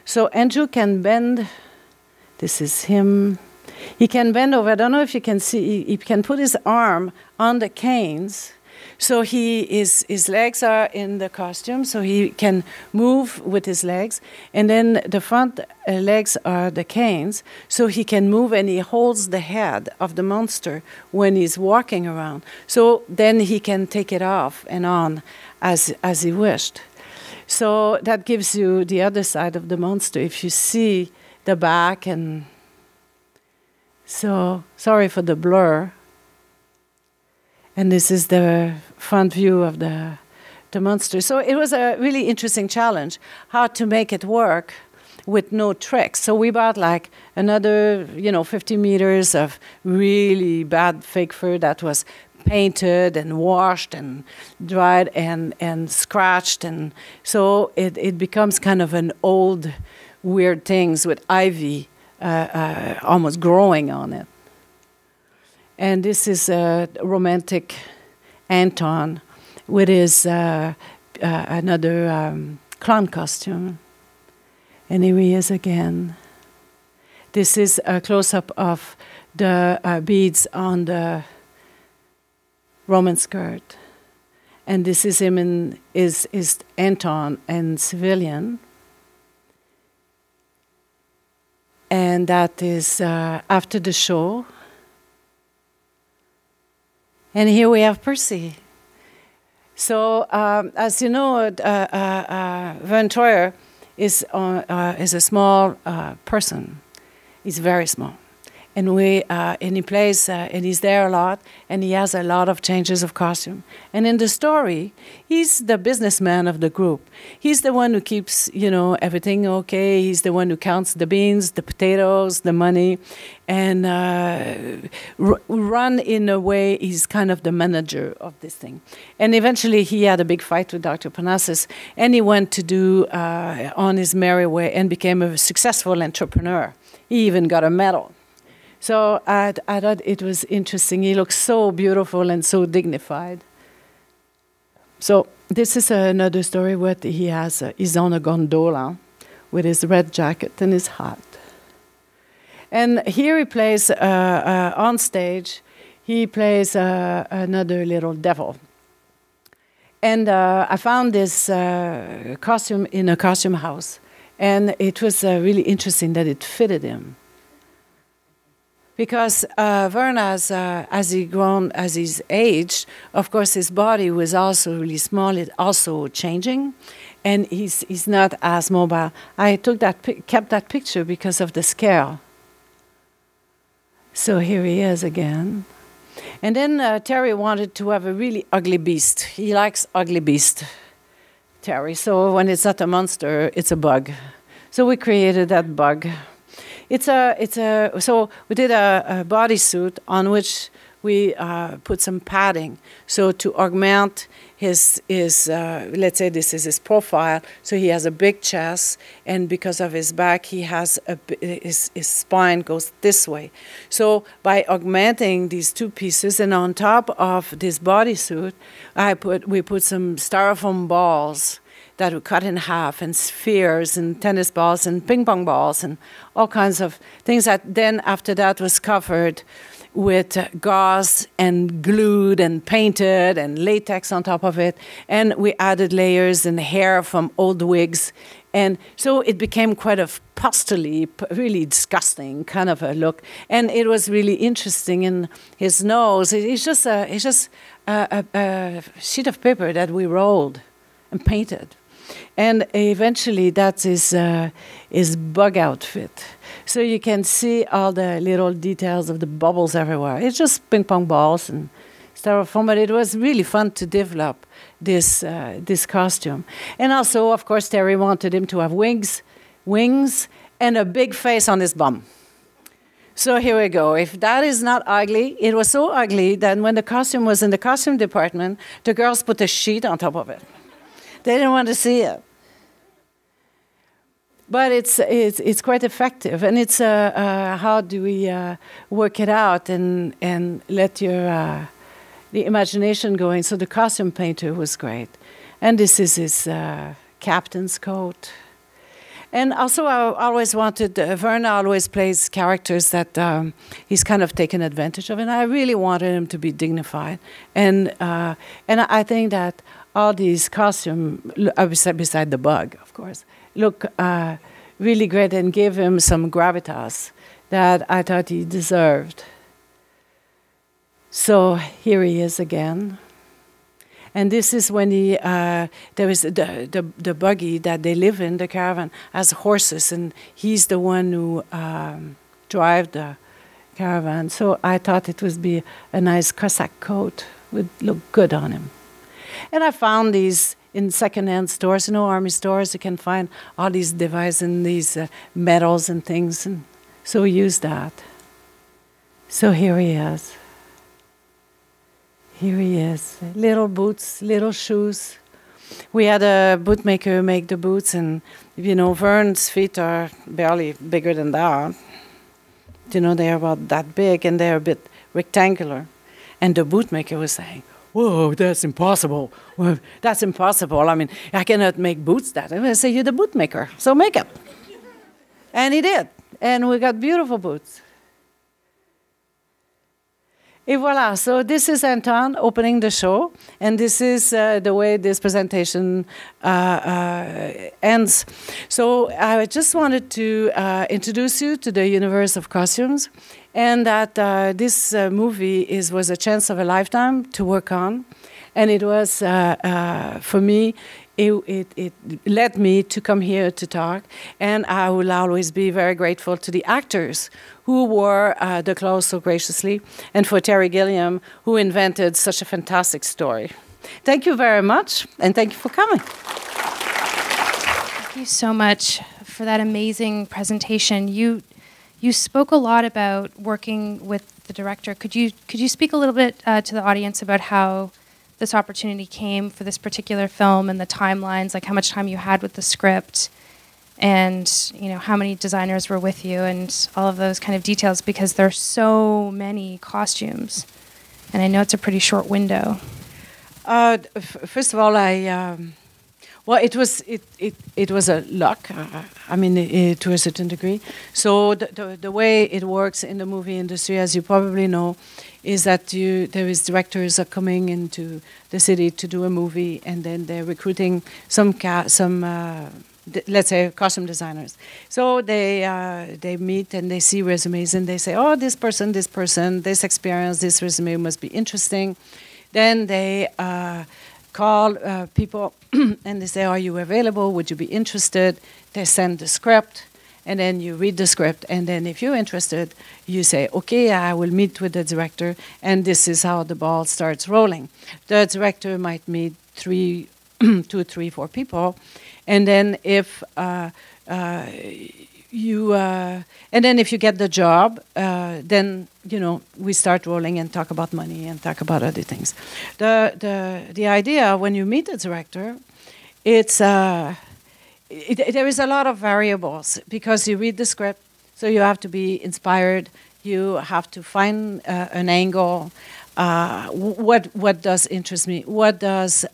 So Andrew can bend. This is him. He can bend over. I don't know if you can see. He can put his arm on the canes. So his legs are in the costume, so he can move with his legs. And then the front legs are the canes, so he can move, and he holds the head of the monster when he's walking around. So then he can take it off and on as he wished. So that gives you the other side of the monster. If you see the back, and so sorry for the blur. And this is the front view of the monster. So it was a really interesting challenge, how to make it work with no tricks. So we bought like another, 50 meters of really bad fake fur that was painted and washed and dried and scratched. And so it becomes kind of an old, weird things with ivy almost growing on it. And this is a romantic Anton with his another clown costume. And here he is again. This is a close-up of the beads on the Roman skirt. And this is him in is Anton in civilian. And that is after the show. And here we have Percy. So, as you know, Van Troyer is a small person. He's very small. And he plays, and he's there a lot, and he has a lot of changes of costume. And in the story, he's the businessman of the group. He's the one who keeps, everything okay. He's the one who counts the beans, the potatoes, the money, and run in a way, he's kind of the manager of this thing. And eventually, he had a big fight with Dr. Parnassus, and he went to do on his merry way and became a successful entrepreneur. He even got a medal. So I thought it was interesting. He looks so beautiful and so dignified. So this is another story where he has, he's on a gondola with his red jacket and his hat. And here he plays, on stage, he plays another little devil. And I found this costume in a costume house. And it was really interesting that it fitted him. Because Vern, as he's aged, of course, his body was also really small. It's also changing, and he's not as mobile. I kept that picture because of the scale. So here he is again, and then Terry wanted to have a really ugly beast. He likes ugly beast, Terry. So when it's not a monster, it's a bug. So we created that bug. So we did a bodysuit on which we put some padding. So to augment his let's say this is his profile. So he has a big chest, and because of his back, he has his spine goes this way. So by augmenting these two pieces, and on top of this bodysuit, we put some styrofoam balls that were cut in half, and spheres, and tennis balls, and ping pong balls, and all kinds of things that then after that was covered with gauze and glued and painted and latex on top of it. And we added layers and hair from old wigs. And so it became quite a pastely, really disgusting kind of a look. And it was really interesting in his nose. It's just a sheet of paper that we rolled and painted. And eventually that's his bug outfit. So you can see all the little details of the bubbles everywhere. It's just ping pong balls and styrofoam, but it was really fun to develop this costume. And also, of course, Terry wanted him to have wings, and a big face on his bum. So here we go. If that is not ugly, it was so ugly that when the costume was in the costume department, the girls put a sheet on top of it. They didn't want to see it. But it's quite effective, and it's how do we work it out and let the imagination going. So the costume painter was great, and this is his captain's coat. And also, I always wanted Vern always plays characters that he's kind of taken advantage of, and I really wanted him to be dignified. And I think that all these costumes, beside the bug, of course, look really great and gave him some gravitas that I thought he deserved. So here he is again. And this is when there is the buggy that they live in, the caravan, has horses, and he's the one who drives the caravan. So I thought it would be a nice Cossack coat would look good on him. And I found these in second-hand stores, army stores. You can find all these devices and these metals and things. And so we used that. So here he is. Here he is. Little boots, little shoes. We had a bootmaker make the boots, and Vern's feet are barely bigger than that. They're about that big, and they're a bit rectangular. And the bootmaker was saying, "Whoa, that's impossible. Well, that's impossible. I mean, I cannot make boots that." And I say, "You're the bootmaker, so make it." And he did. And we got beautiful boots. Et voilà, so this is Anton opening the show, and this is the way this presentation ends. So I just wanted to introduce you to the universe of costumes, and that this movie was a chance of a lifetime to work on, and it was, for me, it led me to come here to talk, and I will always be very grateful to the actors who wore the clothes so graciously, and for Terry Gilliam, who invented such a fantastic story. Thank you very much, and thank you for coming. Thank you so much for that amazing presentation. You spoke a lot about working with the director. Could you speak a little bit to the audience about how this opportunity came for this particular film and the timelines, like how much time you had with the script, and how many designers were with you, and all of those kind of details, because there are so many costumes, and I know it's a pretty short window. First of all, well, it was a luck. To a certain degree. So the way it works in the movie industry, as you probably know, is that there is directors are coming into the city to do a movie, and then they're recruiting some let's say costume designers. So they meet and they see resumes, and they say, "Oh, this person, this experience, this resume must be interesting." Then they call people and they say, "Are you available? Would you be interested?" They send the script, and then you read the script, and then if you're interested, you say, "Okay, I will meet with the director," and this is how the ball starts rolling. The director might meet 2, 3, 4 people, and then if if you get the job, then we start rolling and talk about money and talk about other things. The idea when you meet the director, there is a lot of variables, because you read the script, so you have to be inspired. You have to find an angle. What does interest me? What does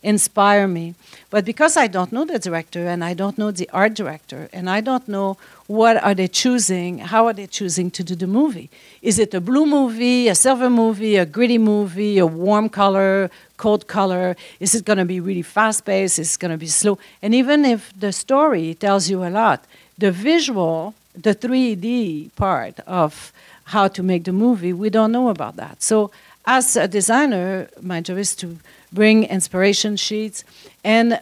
inspire me? But because I don't know the director, and I don't know the art director, and I don't know what are they choosing, how are they choosing to do the movie? Is it a blue movie, a silver movie, a gritty movie, a warm color, cold color? Is it going to be really fast-paced? Is it going to be slow? And even if the story tells you a lot, the visual, the 3D part of how to make the movie, we don't know about that. So as a designer, my job is to bring inspiration sheets and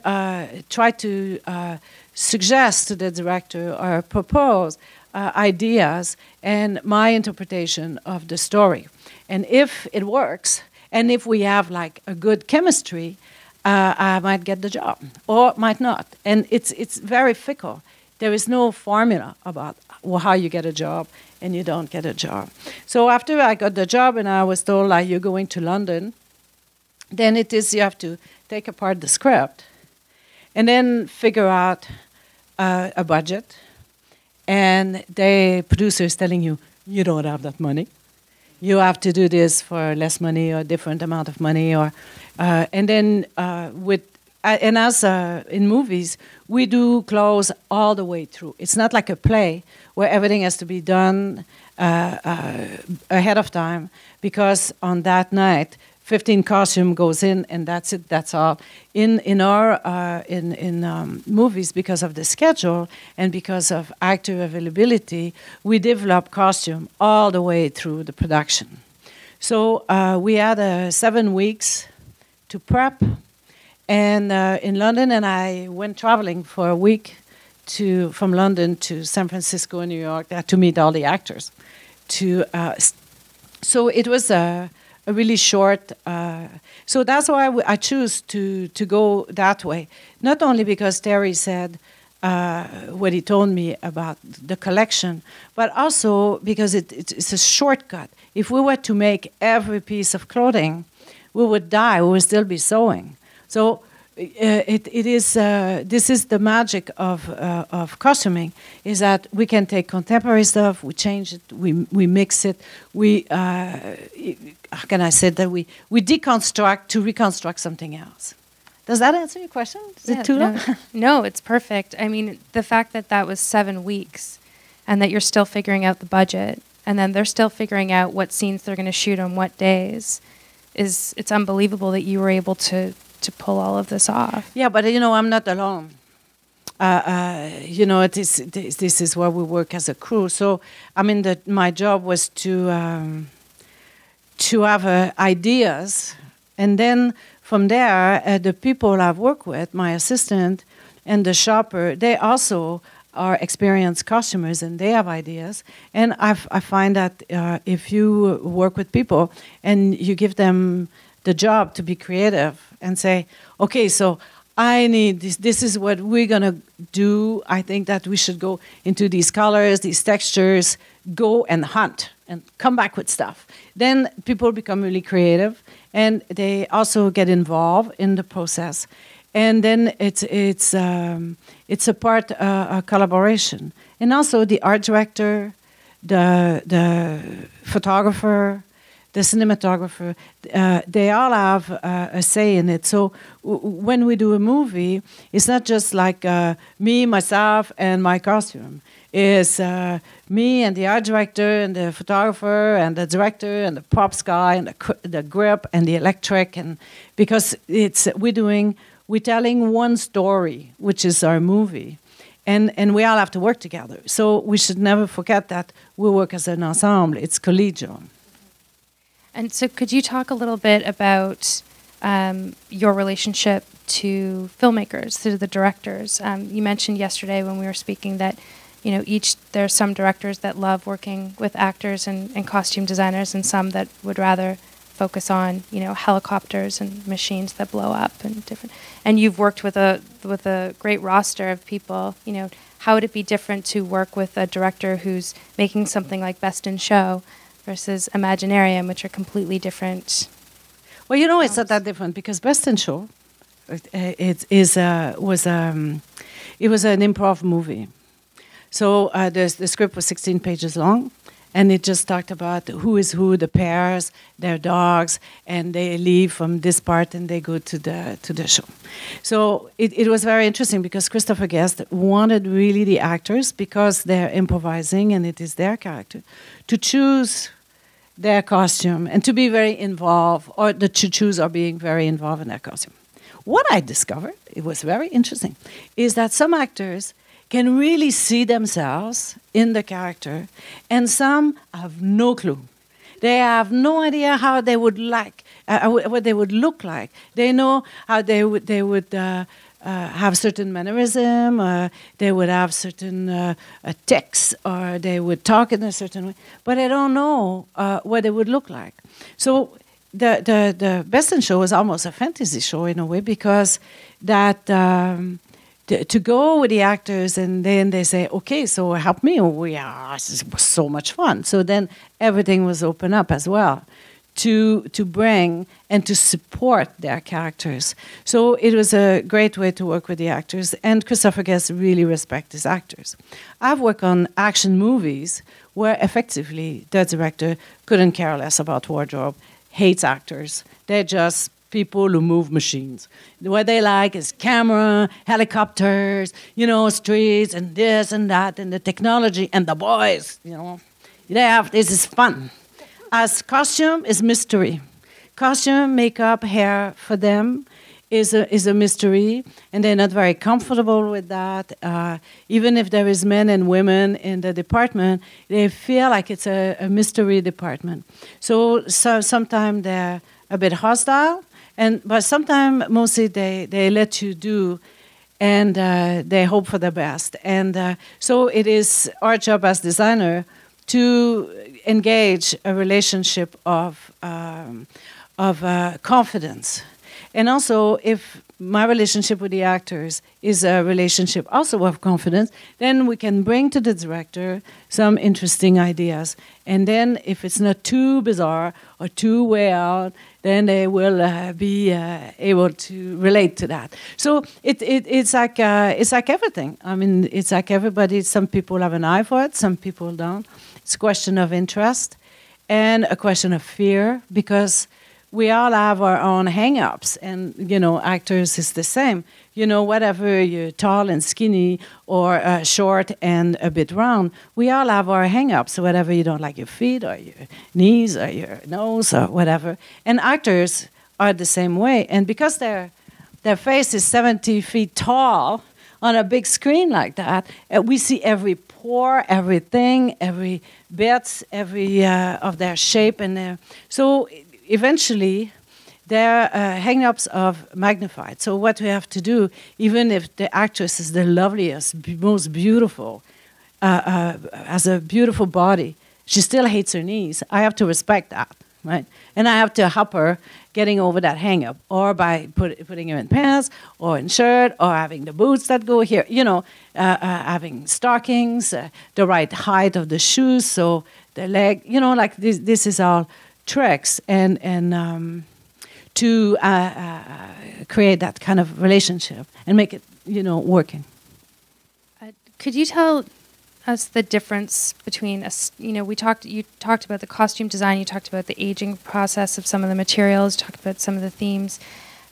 try to suggest to the director or propose ideas and my interpretation of the story. And if it works, and if we have like a good chemistry, I might get the job or might not. And it's very fickle. There is no formula about how you get a job and you don't get a job. So after I got the job and I was told, like, you're going to London, then it is you have to take apart the script and then figure out a budget. And the producer is telling you, you don't have that money. You have to do this for less money or a different amount of money. And then as in movies, we do clothes all the way through. It's not like a play where everything has to be done ahead of time, because on that night, 15 costume goes in, and that's it. That's all. In movies, because of the schedule and because of actor availability, we develop costume all the way through the production. So we had 7 weeks to prep. And in London, and I went traveling for a week from London to San Francisco and New York to meet all the actors. So it was a a really short. So that's why I choose to go that way. Not only because Terry said what he told me about the collection, but also because it's a shortcut. If we were to make every piece of clothing, we would die. We would still be sewing. So this is the magic of costuming, is that we can take contemporary stuff, we change it, we mix it, how can I say that, we deconstruct to reconstruct something else. Does that answer your question? Is it too long? No, it's perfect. I mean, the fact that that was 7 weeks and that you're still figuring out the budget and then they're still figuring out what scenes they're going to shoot on what days, it's unbelievable that you were able to pull all of this off. Yeah, but I'm not alone. This is where we work as a crew. So, I mean, my job was to have ideas, and then from there, the people I've worked with, my assistant and the shopper, they also are experienced costumers, and they have ideas. And I find that if you work with people and you give them the job to be creative and say, okay, so I need this. This is what we're going to do. I think that we should go into these colors, these textures, go and hunt and come back with stuff. Then people become really creative, and they also get involved in the process. And then it's a part, a collaboration. And also the art director, the photographer, the cinematographer, they all have a say in it. So when we do a movie, it's not just like me, myself, and my costume. It's me and the art director and the photographer and the director and the props guy and the grip and the electric. And because we're telling one story, which is our movie. And we all have to work together. So we should never forget that we work as an ensemble. It's collegial. And so could you talk a little bit about your relationship to filmmakers, to the directors? You mentioned yesterday when we were speaking that, there are some directors that love working with actors and costume designers, and some that would rather focus on, helicopters and machines that blow up and different. And you've worked with a great roster of people. How would it be different to work with a director who's making something like Best in Show versus Imaginarium, which are completely different? Well, it's not that different because Best in Show, it was an improv movie. So the script was 16 pages long, and it just talked about who is who, the pairs, their dogs, and they leave from this part and they go to the show. So it was very interesting because Christopher Guest wanted really the actors, because they're improvising and it is their character, to choose their costume and to be very involved, or to choose or being very involved in their costume. What I discovered, it was very interesting, is that some actors can really see themselves in the character, and some have no clue. They have no idea how they would what they would look like. They know how they would have certain mannerism, they would have certain tics, or they would talk in a certain way, but I don't know what they would look like. So the Best in Show is almost a fantasy show in a way, because that to go with the actors and then they say, okay, so help me. This was so much fun. So then everything was open up as well to bring and to support their characters. So it was a great way to work with the actors, and Christopher Guest really respects his actors. I've worked on action movies where effectively the director couldn't care less about wardrobe, hates actors. They're just people who move machines. What they like is camera, helicopters, streets, and this and that, and the technology, and the boys, this is fun. As costume is mystery. Costume, makeup, hair for them is a mystery, and they're not very comfortable with that. Even if there is men and women in the department, they feel like it's a mystery department. So sometimes they're a bit hostile, but sometimes mostly they let you do, and they hope for the best. And so it is our job as designer to engage a relationship of confidence. And also, if my relationship with the actors is a relationship also of confidence, then we can bring to the director some interesting ideas. And then if it's not too bizarre or too way out, then they will be able to relate to that. So it's like everything. I mean, it's like everybody. Some people have an eye for it, some people don't. It's a question of interest and a question of fear, because we all have our own hang-ups, and, actors is the same. Whatever you're tall and skinny or short and a bit round, we all have our hang-ups, whatever you don't like your feet or your knees or your nose or whatever. And actors are the same way. And because their face is 70 feet tall on a big screen like that, we see every pore, everything, every bit, every of their shape. And so eventually, their hang-ups are magnified. So what we have to do, even if the actress is the loveliest, most beautiful, has a beautiful body, she still hates her knees. I have to respect that, right? And I have to help her getting over that hang-up, or by putting her in pants, or in shirt, or having the boots that go here, having stockings, the right height of the shoes, so the leg, like this is all tricks, and to create that kind of relationship and make it, working. Could you tell us the difference between us? You talked about the costume design, you talked about the aging process of some of the materials, you talked about some of the themes.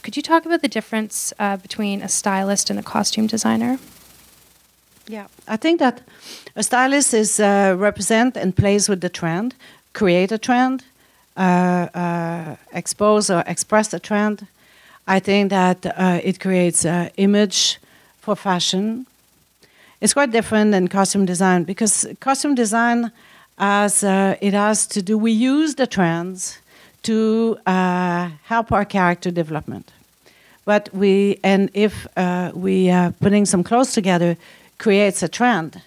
Could you talk about the difference between a stylist and a costume designer? Yeah, I think that a stylist is represent and plays with the trend, create a trend, expose or express a trend. I think that it creates an image for fashion. It's quite different than costume design, because costume design has to do, we use the trends to help our character development. But if putting some clothes together creates a trend,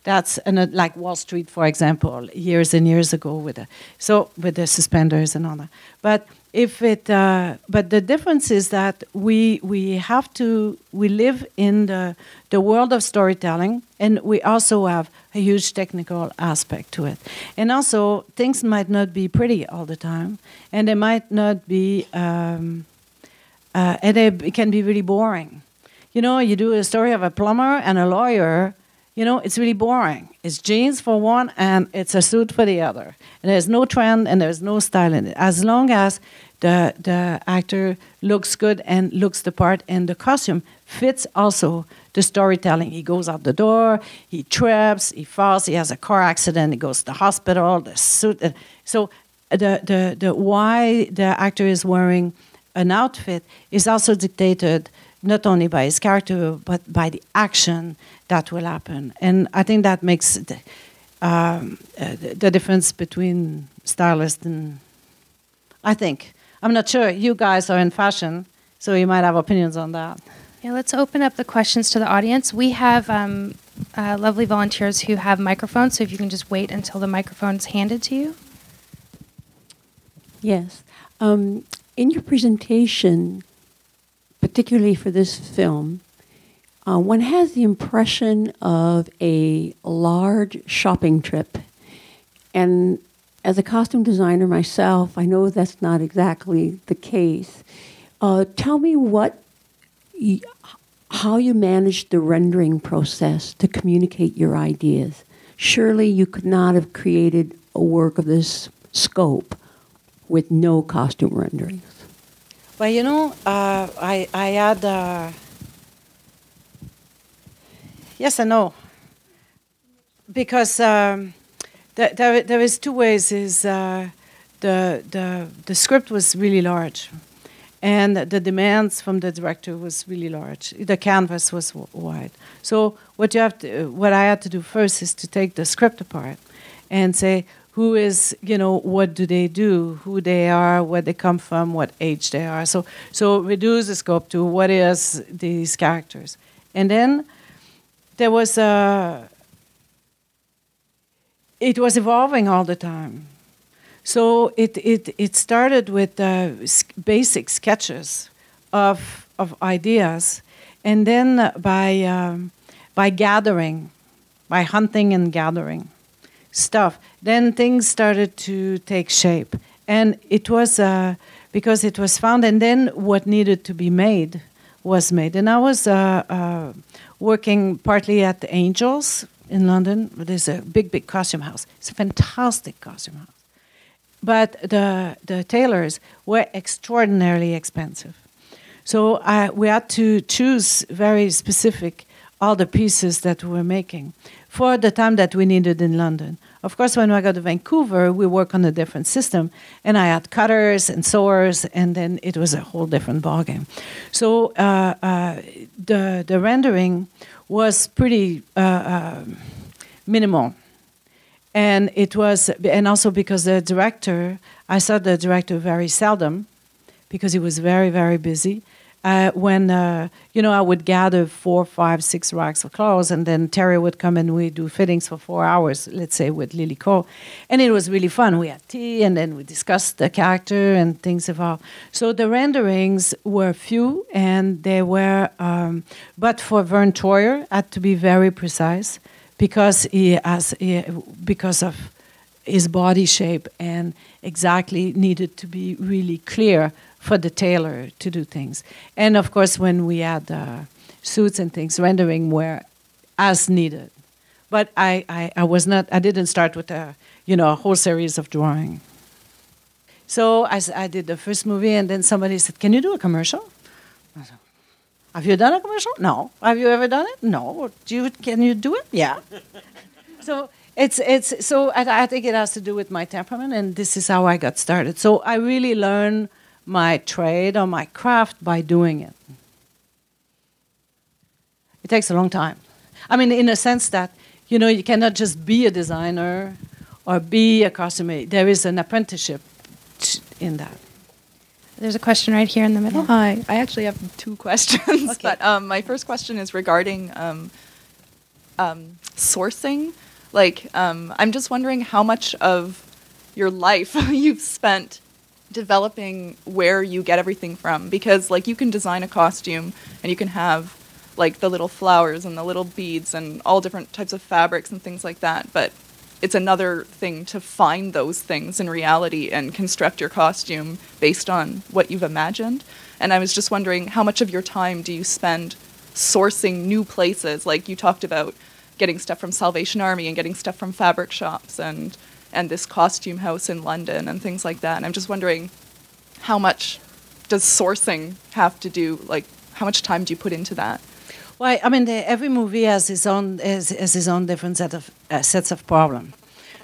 that's like Wall Street, for example, years and years ago with the suspenders and all that. But but the difference is that we live in the world of storytelling, and we also have a huge technical aspect to it. And also, things might not be pretty all the time, and they might not be, and it can be really boring. You do a story of a plumber and a lawyer. It's really boring. It's jeans for one, and it's a suit for the other. And there's no trend, and there's no style in it. As long as the actor looks good and looks the part, and the costume fits also the storytelling. He goes out the door, he trips, he falls, he has a car accident, he goes to the hospital, the suit. So the why the actor is wearing an outfit is also dictated not only by his character, but by the action that will happen. And I think that makes the difference between stylist and, I'm not sure, you guys are in fashion, so you might have opinions on that. Yeah, let's open up the questions to the audience. We have lovely volunteers who have microphones, so if you can just wait until the microphone's handed to you. Yes. In your presentation, particularly for this film, one has the impression of a large shopping trip. And as a costume designer myself, I know that's not exactly the case. Tell me how you managed the rendering process to communicate your ideas. Surely you could not have created a work of this scope with no costume renderings. Well, I had... yes and no. Because there is two ways. The script was really large, and the demands from the director was really large. The canvas was wide. So what I had to do first is to take the script apart and say, who is, what do they do, who they are, where they come from, what age they are. So reduce the scope to what is these characters. And then there was it was evolving all the time. So it started with basic sketches of ideas, and then by gathering, by hunting and gathering stuff, then things started to take shape. And it was because it was found, and then what needed to be made was made. And I was working partly at the Angels in London. There's a big costume house. It's a fantastic costume house. But the tailors were extraordinarily expensive. So we had to choose very specific all the pieces that we were making for the time that we needed in London. Of course, when I got to Vancouver, we worked on a different system, and I had cutters and sewers, and then it was a whole different ballgame. So the rendering was pretty minimal. And it was, and also because the director, I saw the director very seldom, because he was very, very busy. When I would gather 4, 5, 6 racks of clothes, and then Terry would come and we'd do fittings for 4 hours, let's say, with Lily Cole. And it was really fun. We had tea, and then we discussed the character, and things evolved. So the renderings were few, and they were, but for Vern Troyer, had to be very precise, because because of his body shape, and exactly needed to be really clear for the tailor to do things. And of course, when we had suits and things, rendering were as needed. But I didn't start with a whole series of drawing. So I did the first movie, and then somebody said, "Can you do a commercial?" I said, "Have you done a commercial?" "No." "Have you ever done it?" "No." Can you do it?" "Yeah." So I think it has to do with my temperament, and this is how I got started. So I really learned my trade or my craft by doing it. It takes a long time. I mean, in a sense that, you cannot just be a designer or be a costume. There is an apprenticeship in that. There's a question right here in the middle. Hi, I actually have 2 questions. Okay. But my first question is regarding sourcing. I'm just wondering how much of your life you've spent developing where you get everything from, because you can design a costume and you can have the little flowers and the little beads and all different types of fabrics and things like that, but it's another thing to find those things in reality and construct your costume based on what you've imagined. And I was just wondering, how much of your time do you spend sourcing new places? You talked about getting stuff from Salvation Army and getting stuff from fabric shops and this costume house in London and things like that. And I'm just wondering, how much does sourcing have to do, how much time do you put into that? Well, I mean, every movie has his own different sets of problems.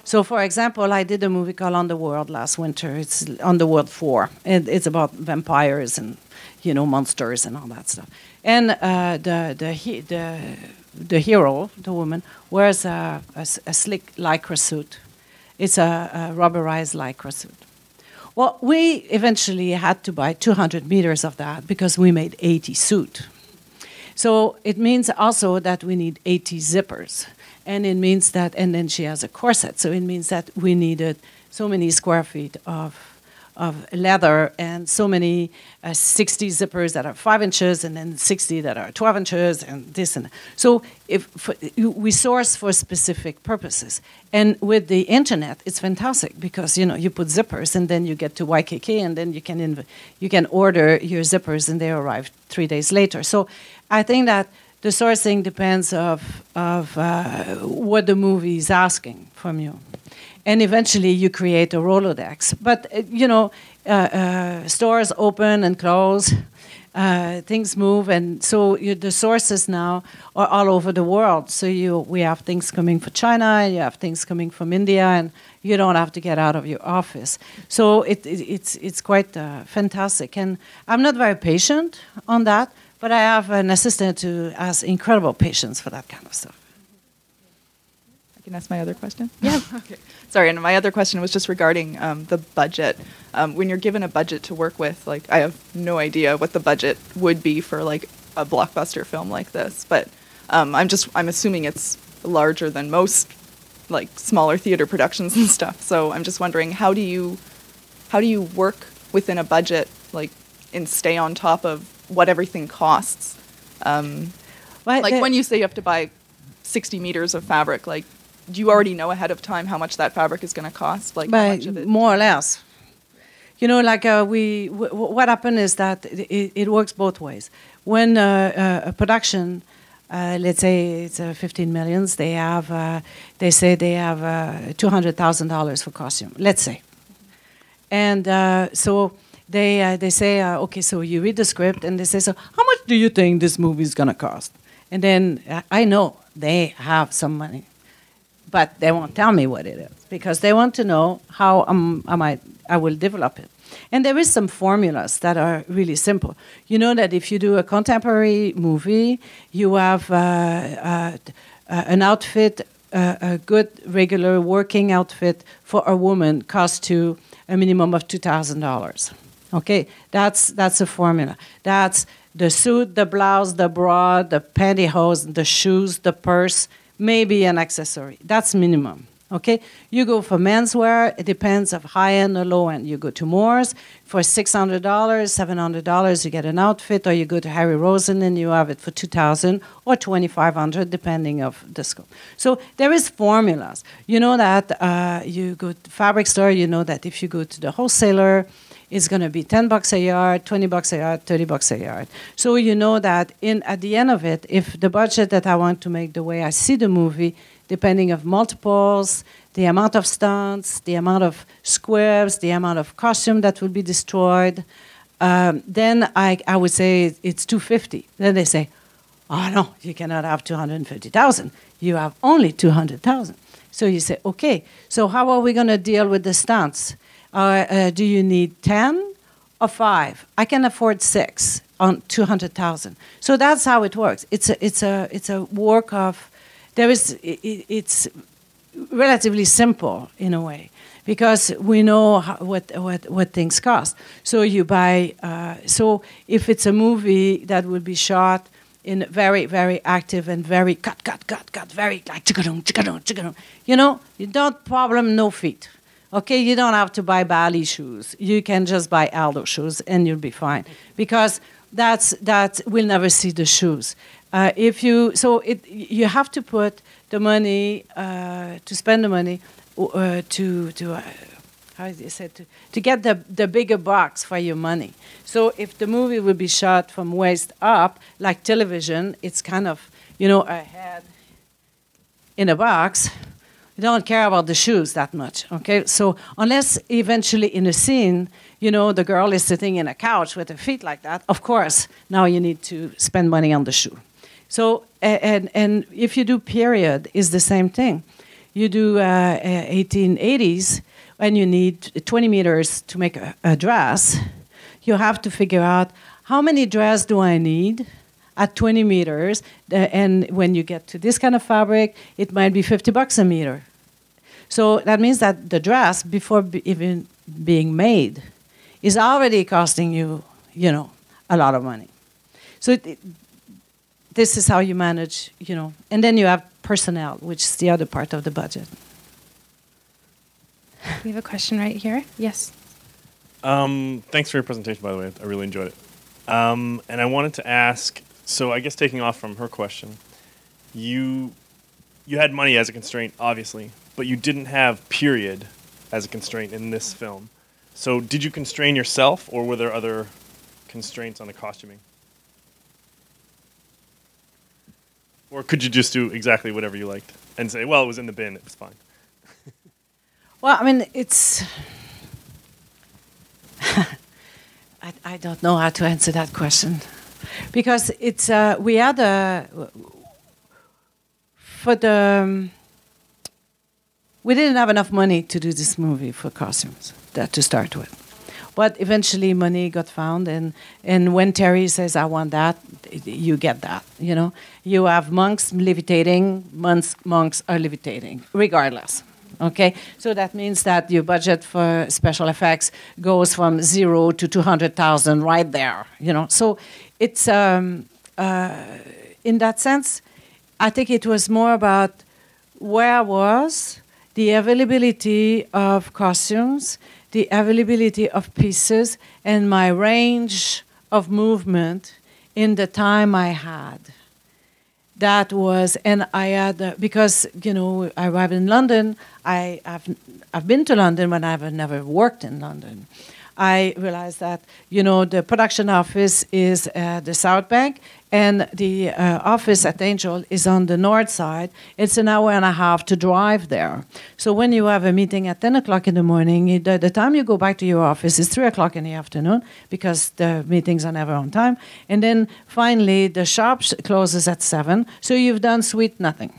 So, for example, I did a movie called Underworld last winter. It's Underworld 4. It's about vampires and, monsters and all that stuff. And the hero, the woman, wears a slick lycra suit. It's a rubberized lycra suit. Well, we eventually had to buy 200 meters of that because we made 80 suit. So it means also that we need 80 zippers. And it means that, and then she has a corset, so it means that we needed so many square feet of leather and so many 60 zippers that are 5 inches and then 60 that are 12 inches and this and that. So we source for specific purposes. And with the internet, it's fantastic because, you put zippers and then you get to YKK and then you can order your zippers and they arrive 3 days later. So I think that the sourcing depends of what the movie is asking from you. And eventually you create a Rolodex. But, stores open and close, things move, and so the sources now are all over the world. So we have things coming from China, and you have things coming from India, and you don't have to get out of your office. So it's quite fantastic. And I'm not very patient on that, but I have an assistant who has incredible patience for that kind of stuff. Can I ask my other question? Yeah. Okay. Sorry, and my other question was just regarding the budget. When you're given a budget to work with, I have no idea what the budget would be for a blockbuster film like this, but I'm assuming it's larger than most like smaller theater productions and stuff. So I'm just wondering, how do you work within a budget, like, and stay on top of what everything costs? Like when you say you have to buy 60 meters of fabric, like, do you already know ahead of time how much that fabric is going to cost? Like, how much of it? More or less. You know, like what happened is that it works both ways. When a production, let's say it's 15 millions, they say they have $200,000 for costume. Let's say, and so they say, okay, so you read the script and they say, so how much do you think this movie is gonna cost? And then I know they have some money, but they won't tell me what it is because they want to know how I will develop it. And there is some formulas that are really simple. You know that if you do a contemporary movie, you have an outfit, a good regular working outfit for a woman costs you a minimum of $2,000. Okay, that's a formula. That's the suit, the blouse, the bra, the pantyhose, the shoes, the purse, maybe an accessory. That's minimum. Okay, you go for menswear. It depends of high end or low end. You go to Moore's for $600, $700. You get an outfit, or you go to Harry Rosen and you have it for $2,000 or $2,500, depending of the scope. So there is formulas. You know that you go to fabric store. You know that if you go to the wholesaler, it's going to be $10 a yard, $20 a yard, $30 a yard. So you know that at the end of it, if the budget that I want to make, the way I see the movie, depending of multiples, the amount of stunts, the amount of squibs, the amount of costume that will be destroyed, then I would say it's $250. Then they say, oh no, you cannot have $250,000. You have only $200,000. So you say, okay, so how are we going to deal with the stunts? Do you need 10 or 5? I can afford 6 on 200,000. So that's how it works. It's a work of it's relatively simple in a way because we know what things cost. So you buy. So if it's a movie that will be shot in very, very active and very cut, very like chicka-dum, you know, you don't problem no feet. Okay, you don't have to buy ballet shoes. You can just buy Aldo shoes and you'll be fine because we'll never see the shoes. You have to put the money to spend the money how do you say to get the bigger box for your money. So if the movie will be shot from waist up like television, it's kind of a head in a box. You don't care about the shoes that much, okay? So unless eventually in a scene, the girl is sitting in a couch with her feet like that, of course, now you need to spend money on the shoe. So, and if you do period, it's the same thing. You do 1880s, and you need 20 meters to make a dress. You have to figure out how many dresses do I need at 20 meters, and when you get to this kind of fabric, it might be $50 a meter. So that means that the dress, before even being made, is already costing you, a lot of money. So this is how you manage, and then you have personnel, which is the other part of the budget. We have a question right here. Yes. Thanks for your presentation, by the way. I really enjoyed it. And I wanted to ask, so I guess taking off from her question, you had money as a constraint, obviously, but you didn't have period as a constraint in this film. So did you constrain yourself, or were there other constraints on the costuming? Or could you just do exactly whatever you liked and say, well, it was in the bin, it was fine? Well, I mean, it's... I don't know how to answer that question. Because it's, we had we didn't have enough money to do this movie for costumes to start with. But eventually money got found, and when Terry says, I want that, you get that, You have monks levitating, monks are levitating, regardless. Okay, so that means that your budget for special effects goes from 0 to 200,000 right there. So it's in that sense, I think it was more about where I was, the availability of costumes, the availability of pieces, and my range of movement in the time I had. That was, and I had, because, I arrived in London, I've been to London, but I've never worked in London. I realized that, the production office is at the South Bank, and the office at Angel is on the north side. It's an hour and a half to drive there. So when you have a meeting at 10 o'clock in the morning, the time you go back to your office is 3 o'clock in the afternoon, because the meetings are never on time. And then finally, the shop closes at 7, so you've done sweet nothing.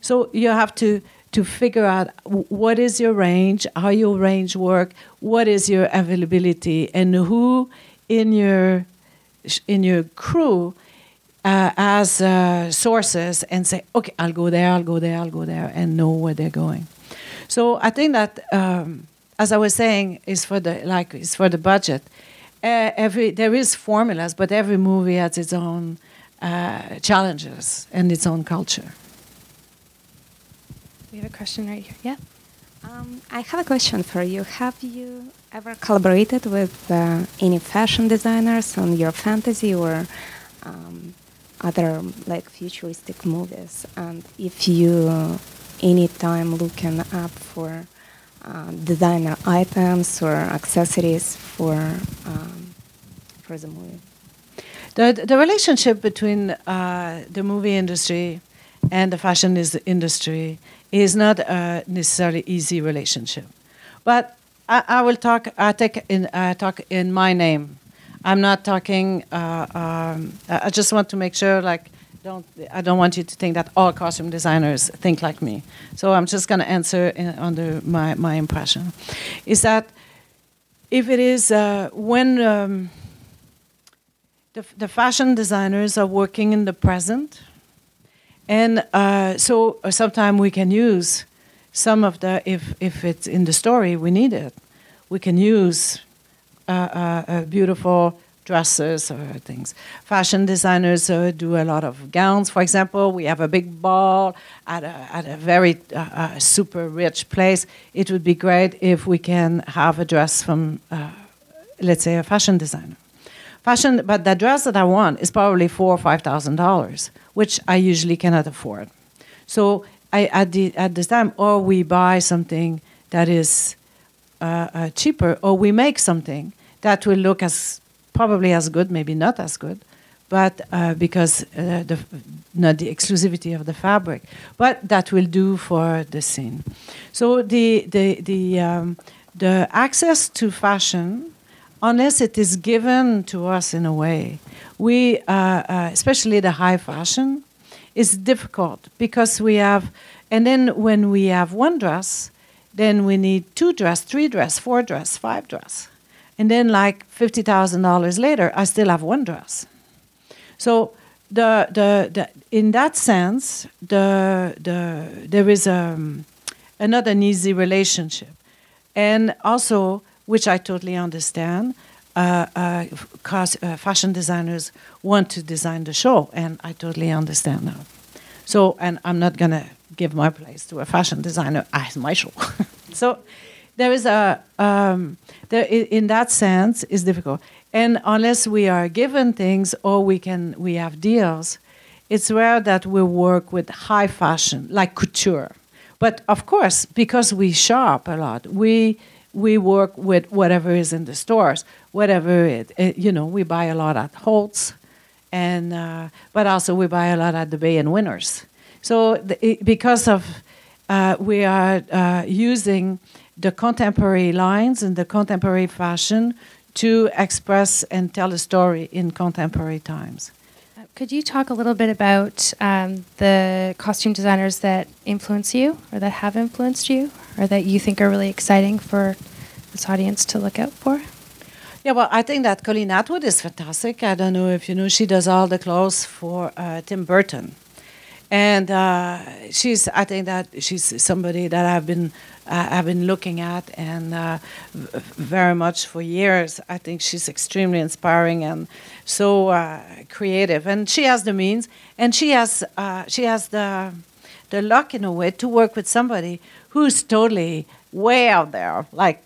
So you have to figure out what is your range, how your range work, what is your availability, and who in your crew as sources, and say, okay, I'll go there, and know where they're going. So I think that, as I was saying, is for the budget. There is formulas, but every movie has its own challenges and its own culture. We have a question right here. Yeah. I have a question for you. Have you ever collaborated with any fashion designers on your fantasy or other futuristic movies? And if you any time looking up for designer items or accessories for the movie? The relationship between the movie industry and the fashion industry is not a necessarily easy relationship. But I will talk in my name. I'm not talking, I just want to make sure, I don't want you to think that all costume designers think like me. So I'm just going to answer under my impression. Is that if it is when the fashion designers are working in the present, and so sometimes we can use some of if it's in the story, we need it. We can use beautiful dresses or things. Fashion designers do a lot of gowns. For example, we have a big ball at a very super rich place. It would be great if we can have a dress from, let's say, a fashion designer. But the dress that I want is probably $4,000 or $5,000, which I usually cannot afford. So at this time, or we buy something that is cheaper, or we make something that will look probably as good, maybe not as good, but because not the exclusivity of the fabric, but that will do for the scene. So the access to fashion, unless it is given to us in a way, we, especially the high fashion, is difficult because we have, and then when we have one dress, then we need 2 dress, 3 dress, 4 dress, 5 dress. And then $50,000 later, I still have 1 dress. So in that sense, there is not an easy relationship. And also, which I totally understand, fashion designers want to design the show, and I totally understand that. So, and I'm not going to give my place to a fashion designer as my show. So there is in that sense, it's difficult. And unless we are given things or we have deals, it's rare that we work with high fashion, like couture. But of course, because we shop a lot, we work with whatever is in the stores, whatever we buy a lot at Holt's, and but also we buy a lot at the Bay and Winners. So because of we are using the contemporary lines and the contemporary fashion to express and tell a story in contemporary times. Could you talk a little bit about the costume designers that influence you, or that have influenced you, or that you think are really exciting for this audience to look out for? Yeah, well, I think that Colleen Atwood is fantastic. I don't know if you know, she does all the clothes for Tim Burton. And I think that she's somebody that I've been looking at and very much for years. I think she's extremely inspiring and so creative. And she has the means, and she has the the luck in a way to work with somebody who's totally way out there, like,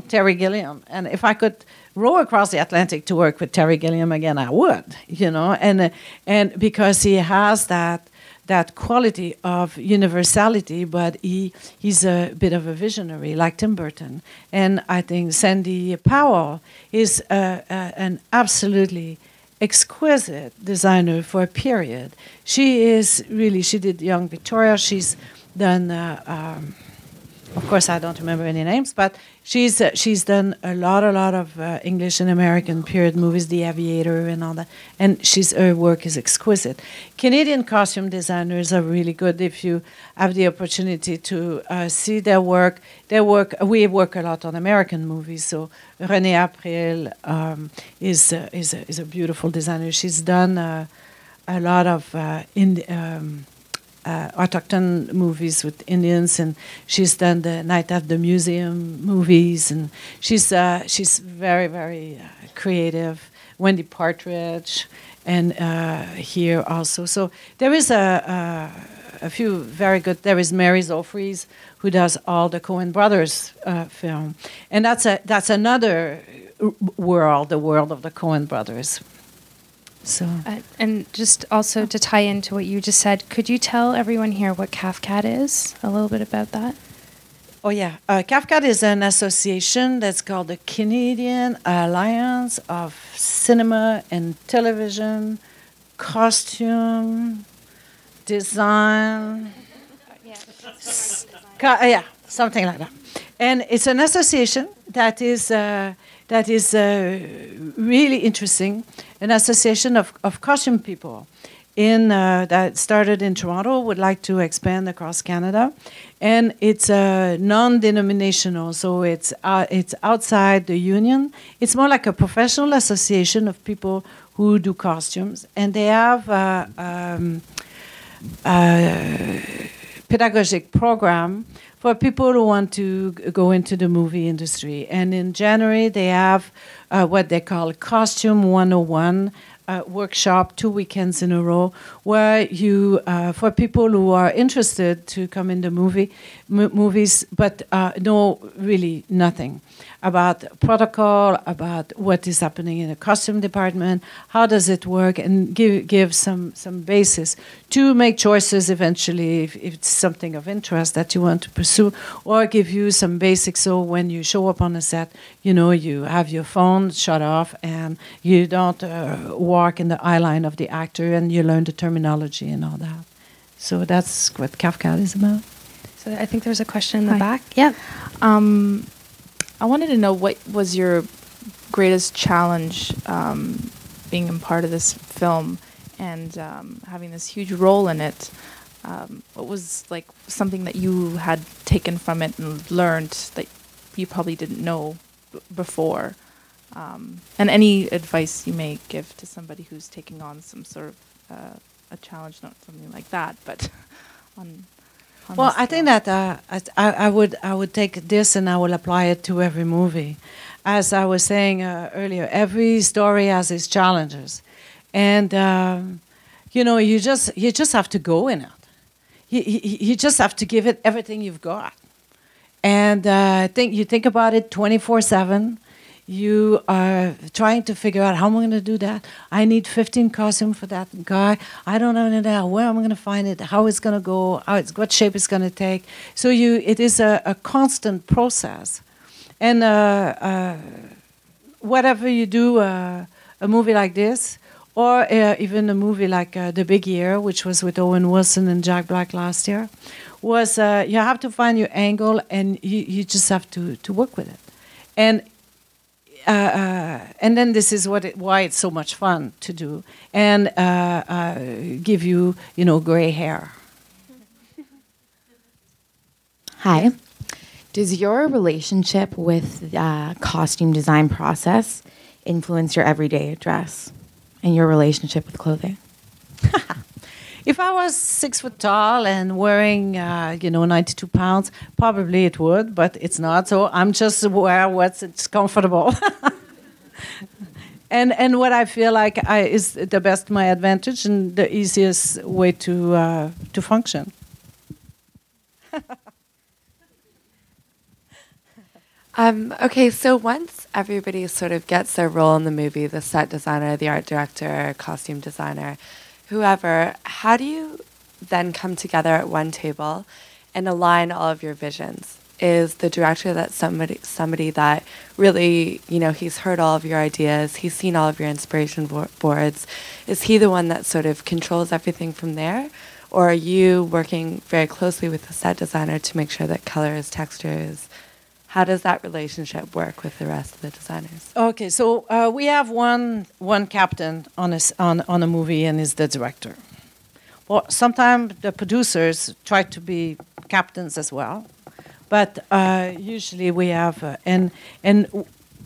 Terry Gilliam. And if I could row across the Atlantic to work with Terry Gilliam again, I would, and because he has that quality of universality, but he's a bit of a visionary, like Tim Burton. And I think Sandy Powell is an absolutely exquisite designer for a period. She did Young Victoria. She's done, of course, I don't remember any names, but she's done a lot of English and American period movies, The Aviator and all that. And her work is exquisite. Canadian costume designers are really good if you have the opportunity to see their work. We work a lot on American movies, so Renée April is a beautiful designer. She's done a lot of autochthon movies with Indians, and she's done the Night at the Museum movies, and she's very, very creative. Wendy Partridge, and here also. So there is a few very good. There is Mary Zofries, who does all the Coen Brothers film, and that's another world, the world of the Coen Brothers. So and just also to tie into what you just said, could you tell everyone here what CAFCAD is? A little bit about that. Oh yeah, CAFCAD is an association that's called the Canadian Alliance of Cinema and Television Costume Design. Yeah, something like that. And it's an association that is really interesting. An association of costume people that started in Toronto, would like to expand across Canada, and it's non-denominational, so it's outside the union. It's more like a professional association of people who do costumes, and they have pedagogic program for people who want to go into the movie industry. And in January, they have what they call Costume 101 workshop, 2 weekends in a row, where you, for people who are interested to come in the movies, but know really nothing about protocol, about what is happening in the costume department, how does it work, and give some basis to make choices eventually if it's something of interest that you want to pursue, or give you some basics so when you show up on a set, you have your phone shut off and you don't walk in the eye line of the actor, and you learn the terminology and all that. So that's what CAFCAD is about. So I think there's a question in the back. Yeah. I wanted to know, what was your greatest challenge being a part of this film and having this huge role in it? What was like something that you had taken from it and learned that you probably didn't know before? And any advice you may give to somebody who's taking on some sort of a challenge, not something like that, but on well, I think that I would take this and I will apply it to every movie. As I was saying earlier, every story has its challenges, and you just have to go in it. You just have to give it everything you've got, and think about it 24/7. You are trying to figure out, how am I going to do that? I need 15 costumes for that guy. I don't know where I'm going to find it, how it's going to go, what shape it's going to take. So it is a constant process. And whatever you do, a movie like this, or even a movie like The Big Year, which was with Owen Wilson and Jack Black last year, was you have to find your angle, and you just have to work with it. And then this is why it's so much fun to do, and give you gray hair. Hi. Does your relationship with the costume design process influence your everyday dress and your relationship with clothing? If I was 6 foot tall and wearing, 92 pounds, probably it would, but it's not. So I'm just wear it's comfortable. and what I feel like is the best my advantage and the easiest way to function. Okay, so once everybody sort of gets their role in the movie, the set designer, the art director, costume designer, whoever, how do you then come together at one table and align all of your visions? Is the director that somebody that really, you know, he's heard all of your ideas, he's seen all of your inspiration boards? Is he the one that sort of controls everything from there? Or are you working very closely with the set designer to make sure that colors, textures, how does that relationship work with the rest of the designers? Okay, so we have one captain on a movie, and is the director. Well, sometimes the producers try to be captains as well, but usually we have and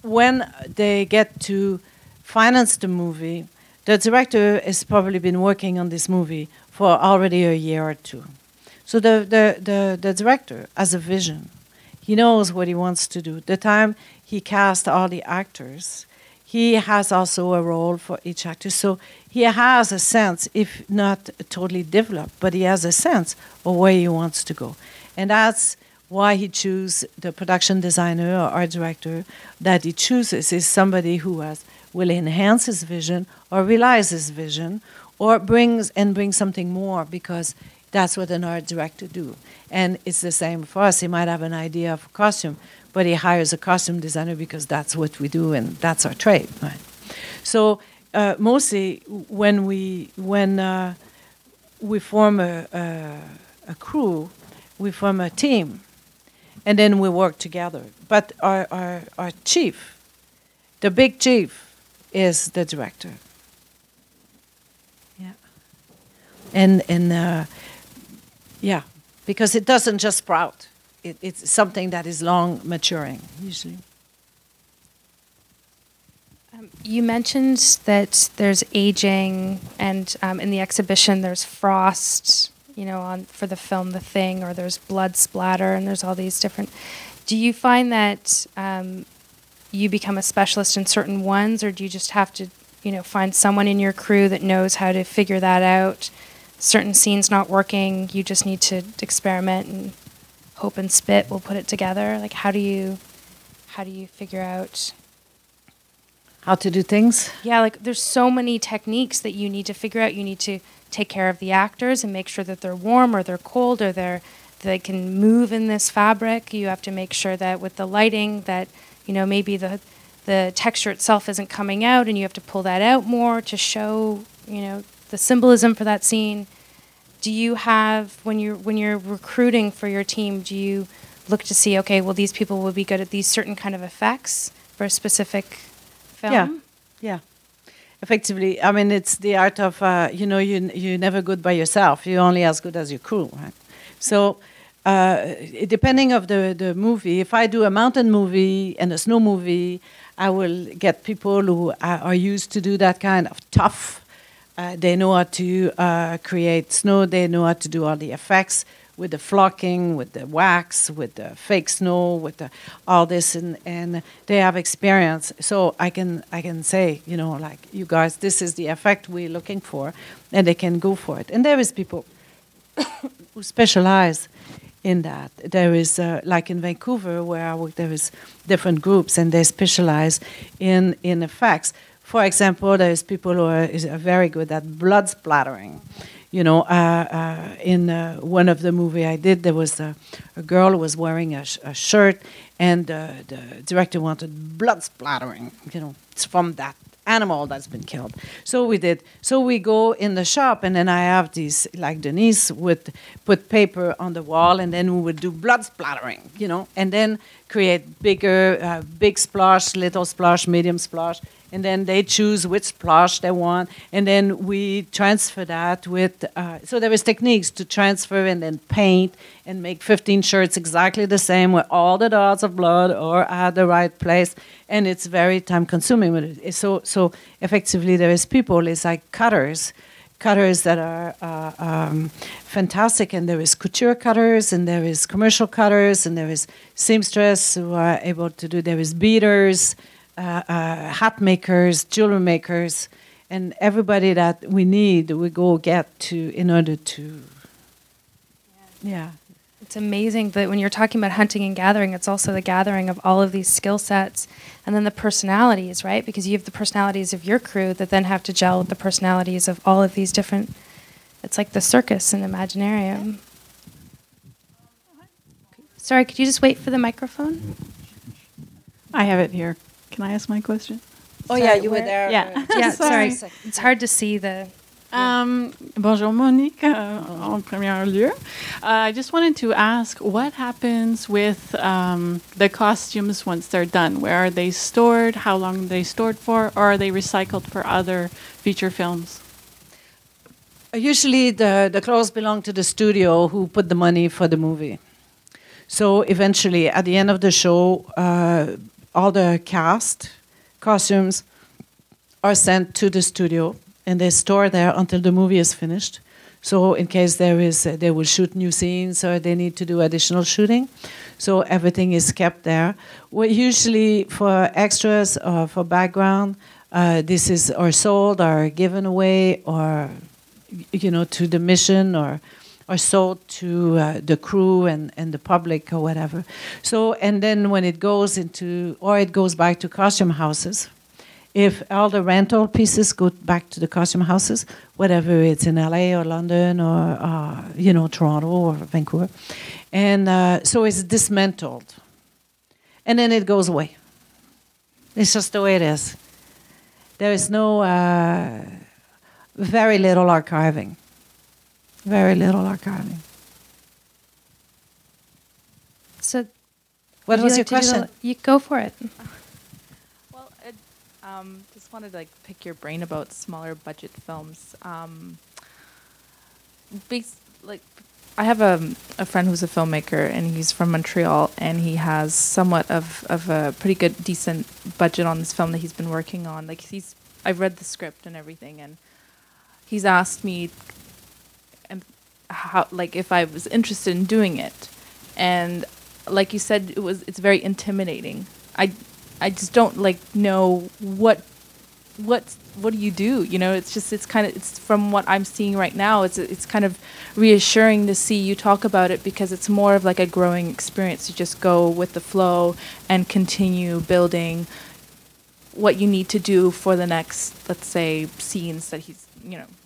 when they get to finance the movie, the director has probably been working on this movie for already a year or two. So the director has a vision. He knows what he wants to do. The time he casts all the actors, he has also a role for each actor. So he has a sense, if not totally developed, but he has a sense of where he wants to go. And that's why he chooses the production designer or art director that he chooses is somebody who will enhance his vision or realize his vision or brings something more, because that's what an art director do. And it's the same for us. He might have an idea of a costume, but he hires a costume designer because that's what we do and that's our trade, right? So mostly when we form a crew, we form a team, and then we work together. But our chief, the big chief, is the director. Yeah. And yeah, because it doesn't just sprout. It's something that is long maturing, usually. You mentioned that there's aging, and in the exhibition there's frost, you know, for the film The Thing, or there's blood splatter, and there's all these different. Do you find that you become a specialist in certain ones, or do you just have to, you know, find someone in your crew that knows how to figure that out? Certain scenes not working, you just need to experiment and hope and spit will put it together. Like, how do you figure out how to do things? Yeah, like there's so many techniques that you need to figure out. You need to take care of the actors and make sure that they're warm or they're cold or they can move in this fabric. You have to make sure that with the lighting that, you know, maybe the texture itself isn't coming out, and you have to pull that out more to show, you know, the symbolism for that scene. Do you have, when you're recruiting for your team, do you look to see, okay, well, these people will be good at these certain kind of effects for a specific film? Yeah. Effectively, I mean, it's the art of, you're never good by yourself. You're only as good as your crew, right? So depending of the movie, if I do a mountain movie and a snow movie, I will get people who are used to do that kind of tough. They know how to create snow. They know how to do all the effects with the flocking, with the wax, with the fake snow, with all this, and they have experience. So I can say, you know, like, you guys, this is the effect we're looking for, and they can go for it. And there is people who specialize in that. There is, like in Vancouver, where I work, there is different groups, and they specialize in effects. For example, there's people who are very good at blood splattering. You know, in one of the movie I did, there was a girl who was wearing a shirt, and the director wanted blood splattering. You know, it's from that animal that's been killed. So we did. So we go in the shop, and then I have these, like Denise would put paper on the wall, and then we would do blood splattering, you know, and then create bigger, big splash, little splash, medium splash, and then they choose which splash they want, and then we transfer that with, so there is techniques to transfer and then paint and make 15 shirts exactly the same with all the dots of blood or at the right place, and it's very time consuming. So effectively there is people, it's like cutters that are fantastic, and there is couture cutters, and there is commercial cutters, and there is seamstress who are able to do, there is beaters, hat makers, jewelry makers, and everybody that we need, we go get to in order to, yeah. It's amazing that when you're talking about hunting and gathering, it's also the gathering of all of these skill sets and then the personalities, right? Because you have the personalities of your crew that then have to gel with the personalities of all of these different, it's like the circus and Imaginarium. Sorry, could you just wait for the microphone? I have it here. Can I ask my question? Oh, yeah, you were there. Yeah. Yeah, sorry. It's hard to see the... Bonjour Monique, en premier lieu. I just wanted to ask, what happens with the costumes once they're done? Where are they stored? How long are they stored for? Or are they recycled for other feature films? Usually the clothes belong to the studio who put the money for the movie. So eventually, at the end of the show, all the cast costumes are sent to the studio, and they store there until the movie is finished. So in case they will shoot new scenes or they need to do additional shooting. So everything is kept there. Well, usually for extras or for background, this is or sold or given away or, to the mission or sold to the crew and the public or whatever. So, and then when it goes it goes back to costume houses. If all the rental pieces go back to the costume houses, whatever it's in LA or London or, Toronto or Vancouver. And so it's dismantled. And then it goes away. It's just the way it is. There is no, very little archiving. Very little archiving. So, what was your question? You go for it. Well, just wanted to pick your brain about smaller budget films. I have a friend who's a filmmaker, and he's from Montreal, and he has somewhat of a pretty good, decent budget on this film that he's been working on. I've read the script and everything, and he's asked me how, if I was interested in doing it, and like you said, it's very intimidating. I just don't know what do you do? It's from what I'm seeing right now. It's kind of reassuring to see you talk about it, because it's more of a growing experience. You just go with the flow and continue building what you need to do for the next, let's say, scenes that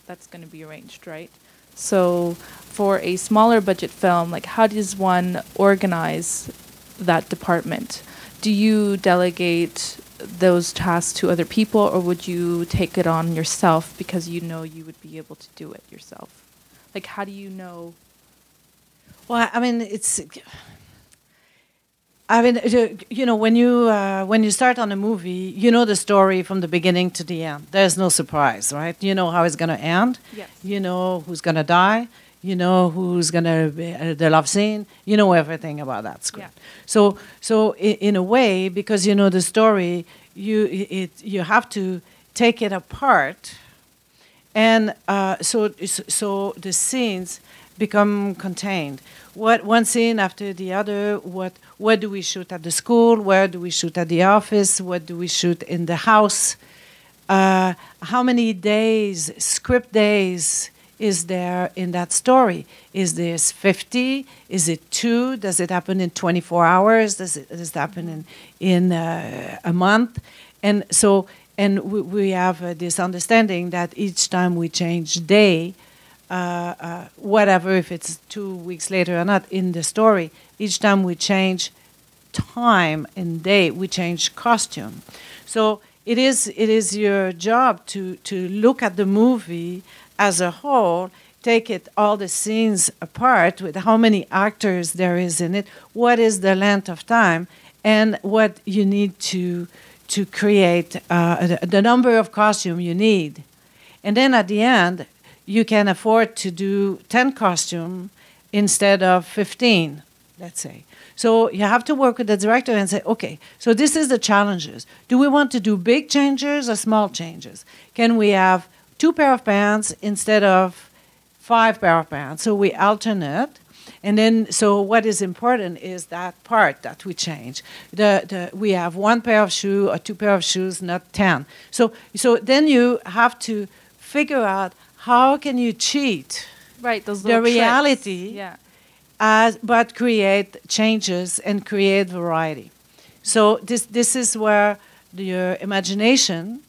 that's going to be arranged, right? So for a smaller budget film, how does one organize that department? Do you delegate those tasks to other people, or would you take it on yourself because you would be able to do it yourself? How do you know? Well, when you start on a movie, you know the story from the beginning to the end. There's no surprise, right? You know how it's going to end. Yes. You know who's going to die. You know who's going to be the love scene. You know everything about that script. Yeah. So in a way, because you know the story, you have to take it apart, and so the scenes become contained. One scene after the other. What do we shoot at the school? Where do we shoot at the office? What do we shoot in the house? How many days, script days, is there in that story? Is there 50? Is it 2? Does it happen in 24 hours? Does it happen in a month? And so, we have this understanding that each time we change day, whatever, if it's 2 weeks later or not in the story, each time we change time and day, we change costume. So it is your job to look at the movie as a whole, take it all the scenes apart with how many actors there is in it, what is the length of time, and what you need to create, the number of costume you need. And then at the end, you can afford to do 10 costume instead of 15, let's say. So you have to work with the director and say, okay, so this is the challenges. Do we want to do big changes or small changes? Can we have 2 pair of pants instead of 5 pair of pants? So we alternate. And then, so what is important is that part that we change. We have 1 pair of shoes or 2 pair of shoes, not 10. So then you have to figure out how can you cheat right, those the reality tricks. Yeah. but create changes and create variety. So this is where your imagination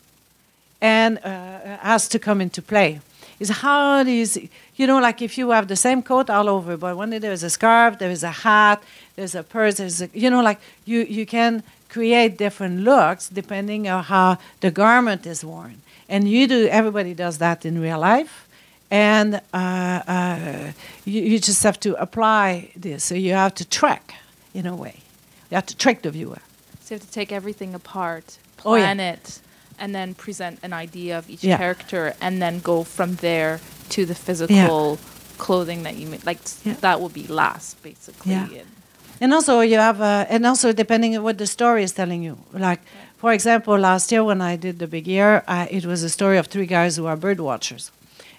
and has to come into play. Is how do you see, like if you have the same coat all over, but when there's a scarf, there's a hat, there's a purse, there's a, like you can create different looks depending on how the garment is worn. And everybody does that in real life. And you just have to apply this. So you have to track, in a way. You have to trick the viewer. So you have to take everything apart, plan it, and then present an idea of each character, and then go from there to the physical clothing that you make. Like that will be last, basically. Yeah. And also you have, and also depending on what the story is telling you. Like, for example, last year when I did The Big Ear, it was a story of 3 guys who are bird watchers.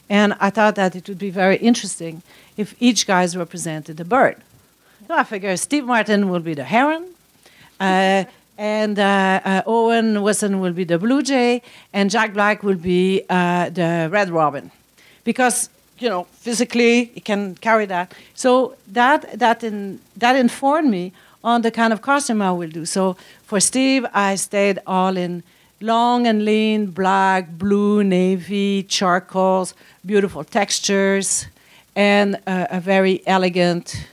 And I thought that it would be very interesting if each guy represented a bird. So I figure Steve Martin will be the heron, and Owen Wilson will be the blue jay, and Jack Black will be the red robin. Because, physically, he can carry that. So that informed me on the kind of costume I will do. So for Steve, I stayed all in long and lean, black, blue, navy, charcoals, beautiful textures, and a very elegant,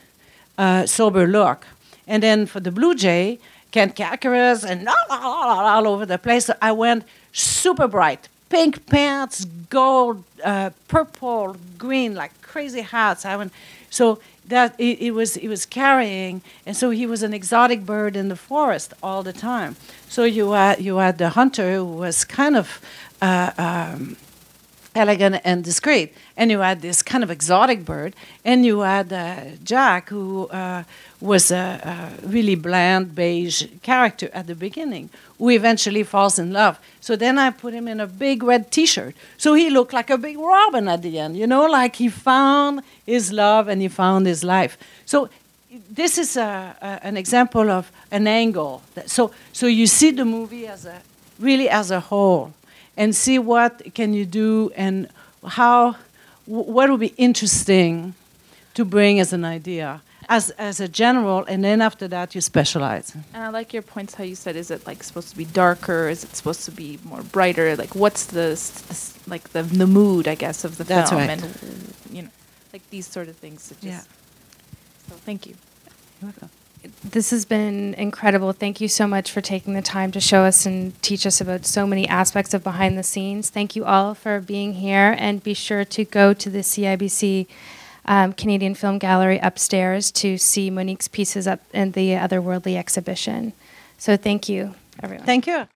sober look. And then for the blue jay, cantankerous and all over the place. So I went super bright. Pink pants, gold, purple, green, like crazy hats. So that it was carrying, and so he was an exotic bird in the forest all the time. So you had the hunter who was kind of elegant and discreet, and you had this kind of exotic bird, and you had Jack, who was a really bland beige character at the beginning, who eventually falls in love. So then I put him in a big red T-shirt, so he looked like a big robin at the end, like he found his love and he found his life. So this is an example of an angle. So you see the movie as a whole, and see what can you do and what would be interesting to bring as an idea, as a general, and then after that you specialize. And I like your points, how you said, is it like supposed to be darker? Is it supposed to be more brighter? Like what's the mood, I guess, of the That's film? right. And, like these sort of things. So thank you. You're welcome. This has been incredible. Thank you so much for taking the time to show us and teach us about so many aspects of behind the scenes. Thank you all for being here, and be sure to go to the CIBC Canadian Film Gallery upstairs to see Monique's pieces up in the Otherworldly exhibition. So thank you, everyone. Thank you.